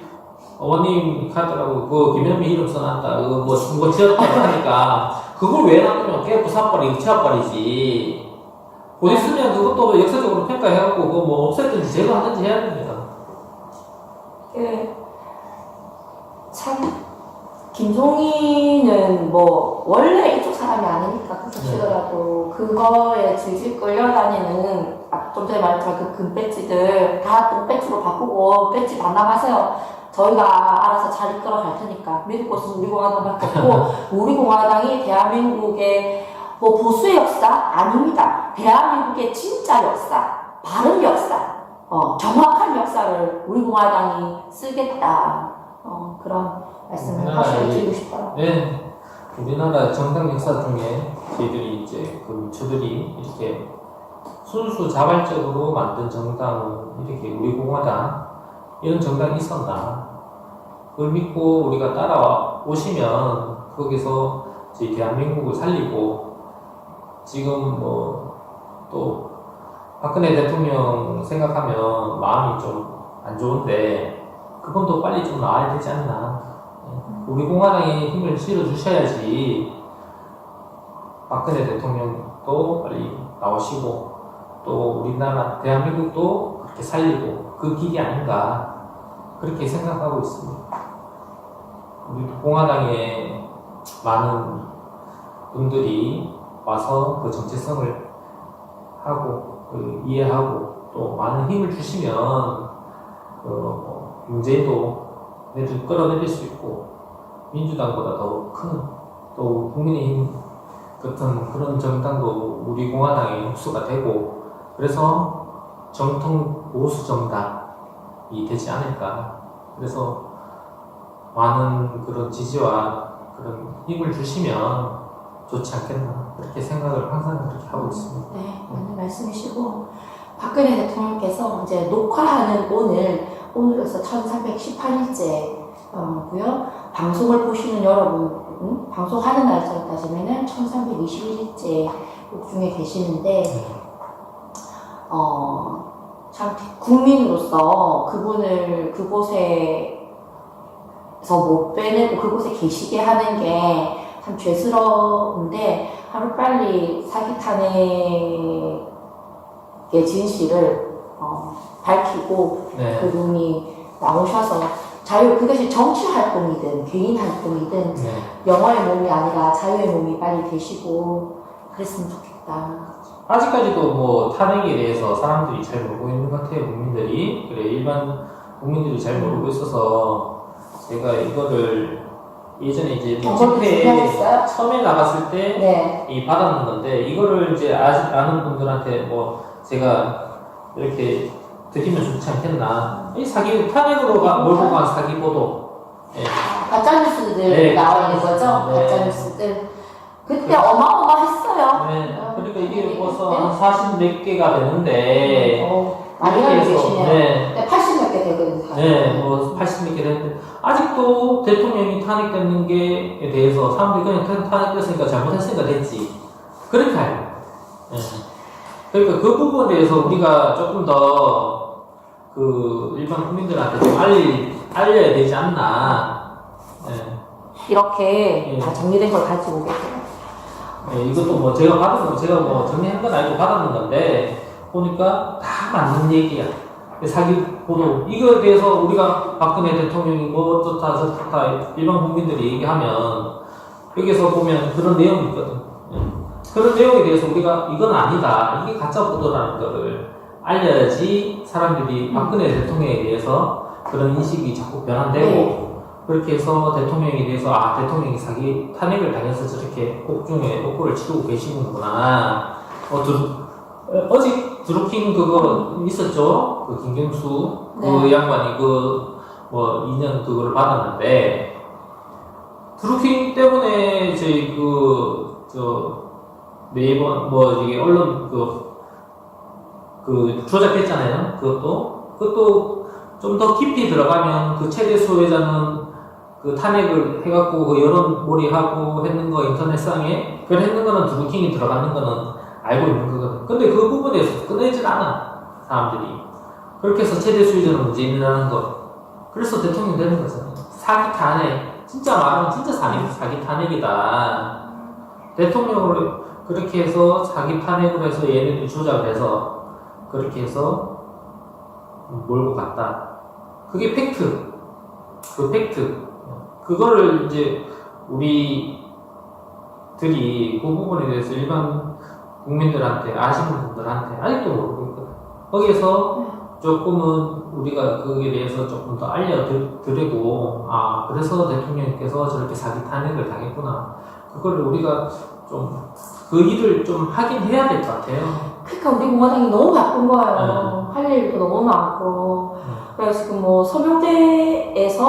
C: 어머님 하더라고 그 김현미 이름 써놨다 그거 지었다고 하니까 그걸 왜 놔두면 깨 부사발이고 치아발이지 곧 있으면 그것도 역사적으로 평가해갖고 그거 뭐 없앴든지 제거하든지 해야 됩니다.
B: 참 김종인은 뭐 원래 이쪽 사람이 아니니까 그렇게 치더라도 그거에 질질 끌려다니는 좀 전에 말했지만 그 금 배지들 다 또 배지로 바꾸고 배지 반납하세요. 저희가 알아서 잘 이끌어 갈 테니까 믿을 곳은 우리 공화당밖에 없고 우리 공화당이 대한민국의 뭐 보수의 역사 아닙니다. 대한민국의 진짜 역사, 바른 역사, 정확한 역사를 우리 공화당이 쓰겠다. 그런 말씀을 하시고 드리고 싶어요.
C: 네, 우리나라 정당 역사 중에 저희들이 이제 그 주들이 이렇게 순수 자발적으로 만든 정당은 이렇게 우리 공화당 이런 정당이 있었나 그걸 믿고 우리가 따라오시면 거기서 저희 대한민국을 살리고 지금 뭐 또 박근혜 대통령 생각하면 마음이 좀 안 좋은데 그건 더 빨리 좀 나와야 되지 않나. 우리 공화당에 힘을 실어주셔야지 박근혜 대통령도 빨리 나오시고 또 우리나라 대한민국도 그렇게 살리고 그 길이 아닌가 그렇게 생각하고 있습니다. 우리 공화당에 많은 분들이 와서 그 정체성을 하고 이해하고 또 많은 힘을 주시면 문재인도 끌어내릴 수 있고 민주당보다 더 큰 또 국민의힘 같은 그런 정당도 우리 공화당에 흡수가 되고 그래서 정통 보수 정당이 되지 않을까. 그래서 많은 그런 지지와 그런 힘을 주시면 좋지 않겠나 그렇게 생각을 항상 그렇게 하고 있습니다.
B: 네, 맞는 말씀이시고 박근혜 대통령께서 이제 녹화하는 오늘로서 1318일째고요. 방송을 보시는 여러분, 방송하는 날짜로 따지면은 1321일째 중에 계시는데, 참 국민으로서 그분을 그곳에서 못 빼내고 그곳에 계시게 하는 게 참 죄스러운데 하루빨리 사기 탄핵의 진실을 밝히고
C: 네.
B: 그분이 나오셔서 그것이 정치 활동이든 개인 활동이든
C: 네.
B: 영어의 몸이 아니라 자유의 몸이 빨리 되시고 그랬으면 좋겠다.
C: 아직까지도 뭐 탄핵에 대해서 사람들이 잘 모르고 있는 것 같아요. 국민들이 그래 일반 국민들이 잘 모르고 있어서 제가 이거를 예전에 이제 뭐 집회에 처음에 나갔을 때 이 받았는데 이거를 이제 아는 분들한테 뭐 제가 이렇게 드리면 좋지 않겠나. 이 사기 탄핵으로 몰고 간 사기 보도. 예.
B: 가짜뉴스들 나와 있는 거죠? 가짜뉴스들. 그때 어마어마했어요.
C: 네. 그러니까 이게 벌써 한 40몇 개가 되는데
B: 많이 하고 계시네요.
C: 네.
B: 80몇 개 되거든요.
C: 네, 뭐 80몇 개 됐는데 아직도 대통령이 탄핵되는 게에 대해서 사람들이 그냥 탄핵됐으니까 잘못했으니까 됐지 그렇게 알고. 네. 그러니까 그 부분에 대해서 우리가 조금 더 그 일반 국민들한테 좀 알려야 되지 않나. 네.
B: 이렇게 다 정리된 걸 가지고 계세요.
C: 네, 이것도 뭐 제가 받은 거 제가 뭐 정리한 건 아니고 받았는 건데 보니까 다 맞는 얘기야. 사기 보도 이거에 대해서 우리가 박근혜 대통령이 뭐 어떻다 저렇다 일반 국민들이 얘기하면 여기서 보면 그런 내용이 있거든. 그런 내용에 대해서 우리가 이건 아니다 이게 가짜 보도라는 거를 알려야지 사람들이 박근혜 대통령에 대해서 그런 인식이 자꾸 변환되고 그렇게 해서 대통령에 대해서 대통령이 사기 탄핵을 당해서 저렇게 옥중에 옥고를 치르고 계시는구나. 어제 드루킹 그거 있었죠? 그 김경수 그 양반이 뭐 2년 그거를 받았는데 드루킹 때문에 저희 네이버 이게 언론 그 조작했잖아요. 그것도 좀 더 깊이 들어가면 그 최대 수혜자는 그 탄핵을 해갖고 그 여론몰이하고 했는 거 인터넷상에 그걸 했는 거는 드루킹이 들어가는 거는 알고 있는 거거든. 근데 그 부분에서 끊어지질 않아 사람들이. 그렇게 해서 최대 수위자는 문재인이라는 거. 그래서 대통령 되는 거잖아. 사기 탄핵. 진짜 말하면 진짜 사기 탄핵이다. 대통령을 그렇게 해서 사기 탄핵을 해서 얘네들이 조작을 해서 그렇게 해서 몰고 갔다. 그게 팩트. 그 팩트. 그거를 이제 우리들이 그 부분에 대해서 일반 국민들한테 아시는 분들한테 아직도 모르고 있거든. 거기에서 조금은 우리가 거기에 대해서 조금 더 알려드리고 그래서 대통령께서 저렇게 사기 탄핵을 당했구나. 그걸 우리가 좀 그 일을 좀 하긴 해야 될 것 같아요.
B: 그러니까 우리 공화당이 너무 바쁜 거예요. 할 일도 너무 많고. 그래서 지금 뭐 서명대에서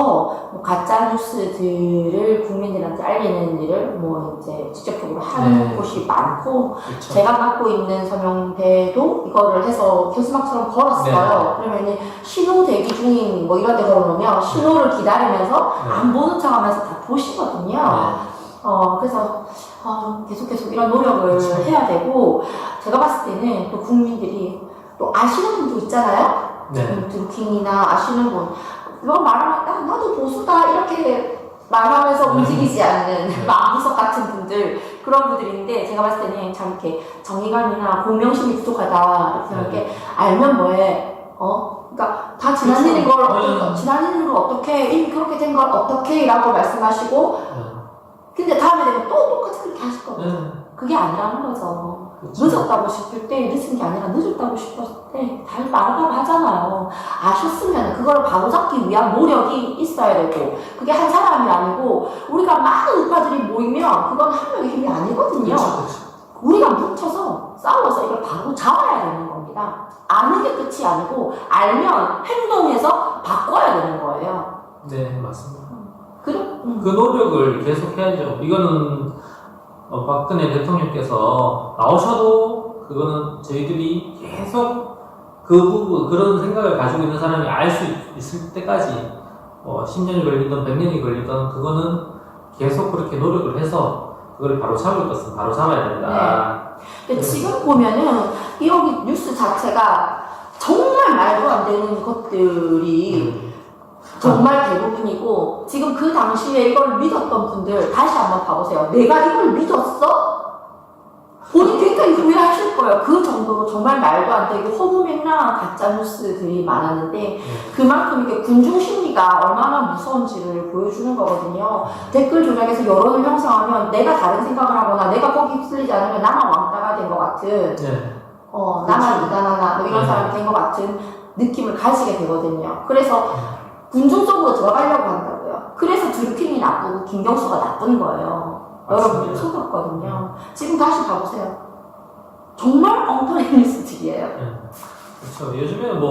B: 뭐 가짜 뉴스들을 국민들한테 알리는 일을 뭐 이제 직접적으로 하는 곳이 많고,
C: 그렇죠.
B: 제가 맡고 있는 서명대도 이거를 해서 현수막처럼 걸었어요. 그러면은 신호 대기 중인 뭐 이런 데 걸어놓으면 신호를 기다리면서 안 보는 척 하면서 다 보시거든요. 그래서 계속 이런 노력을 해야 되고, 제가 봤을 때는 또 국민들이 또 아시는 분도 있잖아요. 드루킹이나 아시는 분, 뭐 말하면 나도 보수다 이렇게 말하면서 움직이지 않는 마구석 같은 분들, 그런 분들인데, 제가 봤을 때는 참 이렇게 정의감이나 공명심이 부족하다 이렇게 알면 뭐해, 그러니까 다 지나치는 걸 어떻게, 이미 그렇게 된 걸 어떻게 라고 말씀하시고, 근데 다음에 되면 또 똑같이 그렇게 하실 거거든요. 그게 아니라는 거죠.
C: 그쵸.
B: 늦었다고 싶을 때 늦은 게 아니라 늦었다고 싶었을 때 잘 말하라고 하잖아요. 아셨으면 그걸 바로잡기 위한 노력이 있어야 되고, 그게 한 사람이 아니고 우리가 많은 우파들이 모이면 그건 한 명의 힘이 아니거든요.
C: 그쵸.
B: 우리가 뭉쳐서 싸워서 이걸 바로 잡아야 되는 겁니다. 아는 게 끝이 아니고 알면 행동해서 바꿔야 되는 거예요.
C: 네, 맞습니다.
B: 그
C: 노력을 계속 해야죠. 이거는 박근혜 대통령께서 나오셔도 그거는 저희들이 계속 그 부분, 그런 생각을 가지고 있는 사람이 알 수 있을 때까지 10년이 걸리든 100년이 걸리든 그거는 계속 그렇게 노력을 해서 그걸 바로 잡을 것은 바로 잡아야 된다.
B: 근데 지금 보면은 여기 뉴스 자체가 정말 말도 안 되는 것들이 정말 대부분이고, 지금 그 당시에 이걸 믿었던 분들 다시 한번 봐보세요. 내가 이걸 믿었어? 본인 굉장히 후회하실 거예요. 그 정도로 정말 말도 안 되고 허무맹랑한 가짜뉴스들이 많았는데, 그만큼 이게 군중 심리가 얼마나 무서운지를 보여주는 거거든요. 댓글 조작해서 여론을 형성하면 내가 다른 생각을 하거나 내가 거기 휩쓸리지 않으면 나만 왕따가 된 것 같은, 나만 이단하나 뭐 이런 사람이 된 것 같은 느낌을 가지게 되거든요. 그래서 군중 속으로 들어가려고 한다고요. 그래서 드루킹이 나쁘고 김경수가 나쁜 거예요. 여러분들이 속았거든요. 지금 다시 봐보세요. 정말 엉터리 뉴스들이에요.
C: 그렇죠. 요즘에는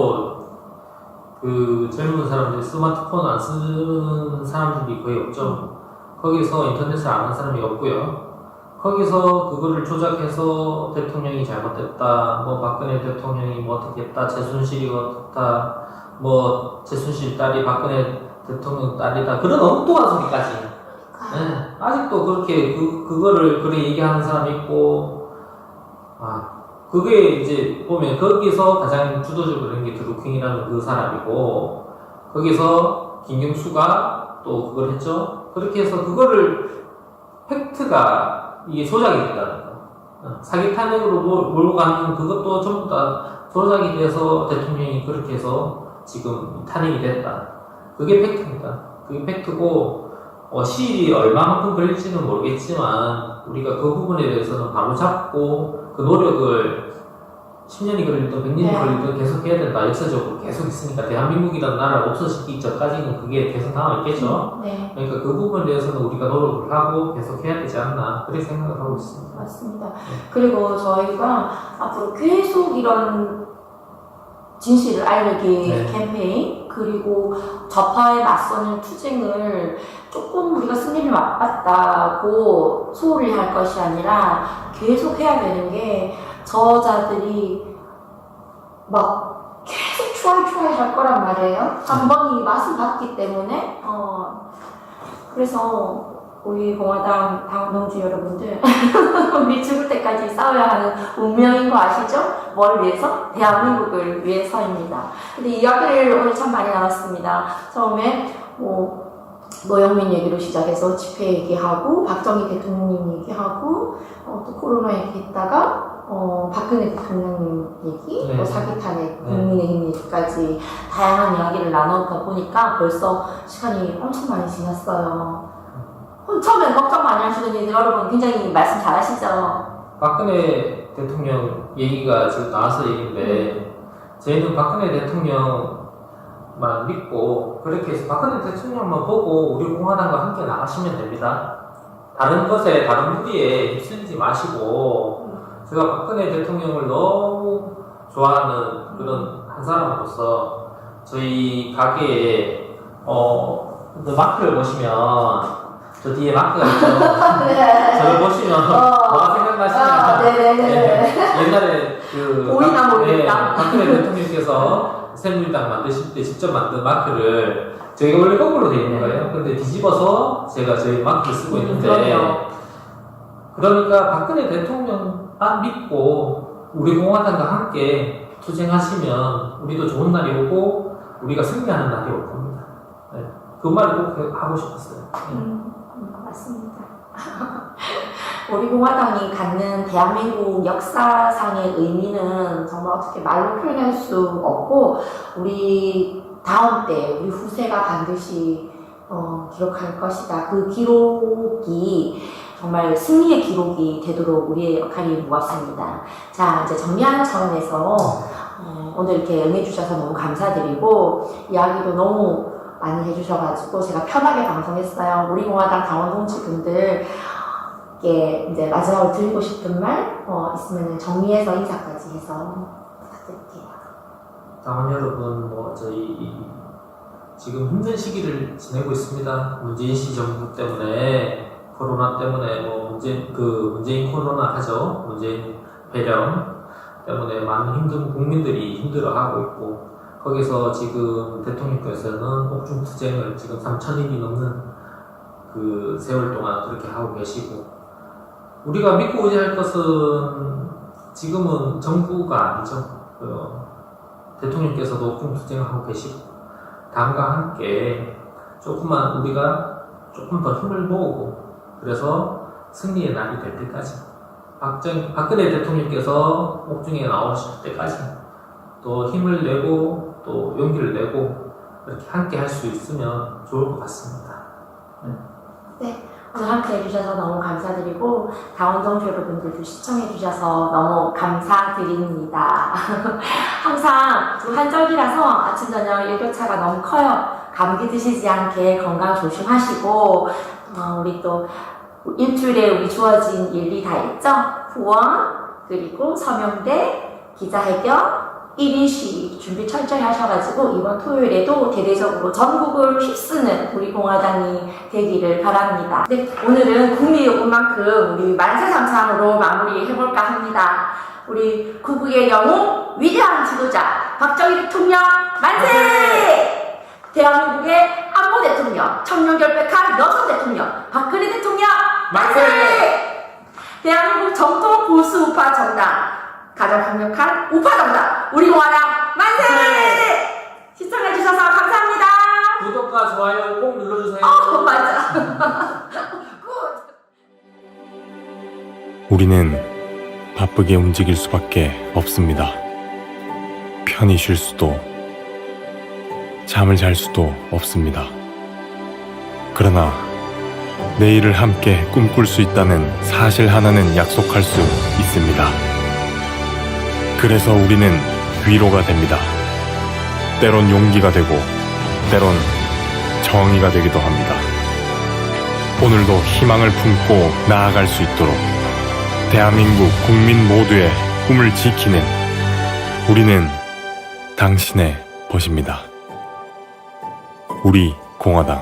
C: 그 젊은 사람들이 스마트폰 안 쓰는 사람들이 거의 없죠. 거기서 인터넷을 아는 사람이 없고요. 거기서 그거를 조작해서 대통령이 잘못됐다, 박근혜 대통령이 어떻게 했다, 최순실이 어떻다, 최순실 딸이 박근혜 대통령 딸이다, 그런 엉뚱한 소리까지. 아직도 그렇게 그거를 그렇게 얘기하는 사람이 있고, 그게 이제 보면 거기서 가장 주도적으로 한 게 드루킹이라는 그 사람이고, 거기서 김경수가 또 그걸 했죠. 그렇게 해서 그거를 팩트가 이게 조작이 된다는 거. 사기 탄핵으로 몰고 가는 그것도 전부 다 조작이 돼서 대통령이 그렇게 해서 지금 탄핵이 됐다. 그게 팩트입니다. 그게 팩트고, 시일이 얼마만큼 걸릴지는 모르겠지만, 우리가 그 부분에 대해서는 바로 잡고, 그 노력을 10년이 걸리든 100년이 걸리든 계속 해야 된다. 역사적으로 계속 있으니까, 대한민국이라는 나라가 없어지기 전까지는 그게 계속 남아있겠죠. 그러니까 그 부분에 대해서는 우리가 노력을 하고 계속 해야 되지 않나, 그렇게 생각을 하고 있습니다.
B: 맞습니다. 그리고 저희가 앞으로 계속 이런 진실을 알리기 캠페인, 그리고 좌파에 맞서는 투쟁을 조금 우리가 승리를 맛봤다고 소홀히 할 것이 아니라 계속 해야 되는 게, 저자들이 계속 추월 할 거란 말이에요. 한 번 이 맛을 봤기 때문에 그래서 우리 공화당 당원동지 여러분들 우리 죽을 때까지 싸워야 하는 운명인 거 아시죠? 뭘 위해서? 대한민국을 위해서입니다. 근데 이야기를 오늘 참 많이 나눴습니다. 처음에 노영민 얘기로 시작해서 집회 얘기하고 박정희 대통령님 얘기하고 또 코로나 얘기했다가 박근혜 대통령님 얘기,
C: 네.
B: 사기 탄핵, 국민의힘 얘기까지 다양한 이야기를 나누다 보니까 벌써 시간이 엄청 많이 지났어요. 처음에 걱정 많이 하시더니 여러분 굉장히 말씀 잘하시죠?
C: 박근혜 대통령 얘기가 지금 나와서 얘기인데 저희는 박근혜 대통령만 믿고 그렇게 해서 박근혜 대통령만 보고 우리 공화당과 함께 나가시면 됩니다. 다른 것에 다른 무리에 휩쓸리지 마시고 제가 박근혜 대통령을 너무 좋아하는 그런 한 사람으로서 저희 가게에 마크를 보시면 저 뒤에 마크가 있죠.
B: 네.
C: 저를 보시면 뭐가 생각나시나요?
B: 네네네.
C: 옛날에
B: 보이나 모르겠다.
C: 박근혜 대통령께서 새누리당 만드실 때 직접 만든 마크를 저희가 원래 거꾸로 되어 있는 거예요. 근데 뒤집어서 제가 저희 마크를 쓰고 있는데
B: 그럼요.
C: 그러니까 박근혜 대통령만 믿고 우리 공화당과 함께 투쟁하시면 우리도 좋은 날이 오고 우리가 승리하는 날이 올 겁니다. 네. 그 말을 꼭 하고 싶었어요.
B: 맞습니다. 우리 공화당이 갖는 대한민국 역사상의 의미는 정말 어떻게 말로 표현할 수 없고 우리 다음 때 우리 후세가 반드시 기록할 것이다. 그 기록이 정말 승리의 기록이 되도록 우리의 역할이 무겁습니다. 자, 이제 정리하는 차원에서 오늘 이렇게 응해주셔서 너무 감사드리고 이야기도 너무 많이 해주셔가지고 제가 편하게 방송했어요. 우리 공화당 당원 동지분들께 이제 마지막으로 드리고 싶은 말 있으면 정리해서 인사까지 해서 부탁드릴게요.
C: 당원 여러분, 저희 지금 힘든 시기를 지내고 있습니다. 문재인 씨 정부 때문에 코로나 때문에 문재인 코로나 하죠. 문재인 폐렴 때문에 많은 힘든 국민들이 힘들어하고 있고. 거기서 지금 대통령께서는 옥중 투쟁을 지금 3,000일이 넘는 그 세월 동안 그렇게 하고 계시고 우리가 믿고 의지할 것은 지금은 정부가 아니죠. 대통령께서도 옥중 투쟁을 하고 계시고 당과 함께 우리가 조금 더 힘을 모으고 그래서 승리의 날이 될 때까지 박근혜 대통령께서 옥중에 나오실 때까지 또 힘을 내고 또 용기를 내고 이렇게 함께 할 수 있으면 좋을 것 같습니다.
B: 네, 오늘 함께 해주셔서 너무 감사드리고 당원동지 여러분들도 시청해주셔서 너무 감사드립니다. 항상 또 한절기라서 아침 저녁 일교차가 너무 커요. 감기 드시지 않게 건강 조심하시고 우리 또 일주일에 우리 주어진 일이 다 있죠? 후원 그리고 서명대 기자회견 1인시 준비 철저히 하셔가지고 이번 토요일에도 대대적으로 전국을 휩쓰는 우리 공화당이 되기를 바랍니다. 네, 오늘은 국민 요구만큼 우리 만세상창으로 마무리해볼까 합니다. 우리 구국의 영웅 위대한 지도자 박정희 대통령 만세! 대한민국의 안보 대통령 청렴결백한 여성 대통령 박근혜 대통령 만세! 대한민국 정통 보수 우파 정당 가장 강력한 우파 정당 우리 공화당 만세! 시청해주셔서 감사합니다.
C: 구독과 좋아요 꼭 눌러주세요.
B: 맞아.
A: 우리는 바쁘게 움직일 수밖에 없습니다. 편히 쉴 수도, 잠을 잘 수도 없습니다. 그러나 내일을 함께 꿈꿀 수 있다는 사실 하나는 약속할 수 있습니다. 그래서 우리는 위로가 됩니다. 때론 용기가 되고, 때론 정의가 되기도 합니다. 오늘도 희망을 품고 나아갈 수 있도록 대한민국 국민 모두의 꿈을 지키는 우리는 당신의 벗입니다. 우리 공화당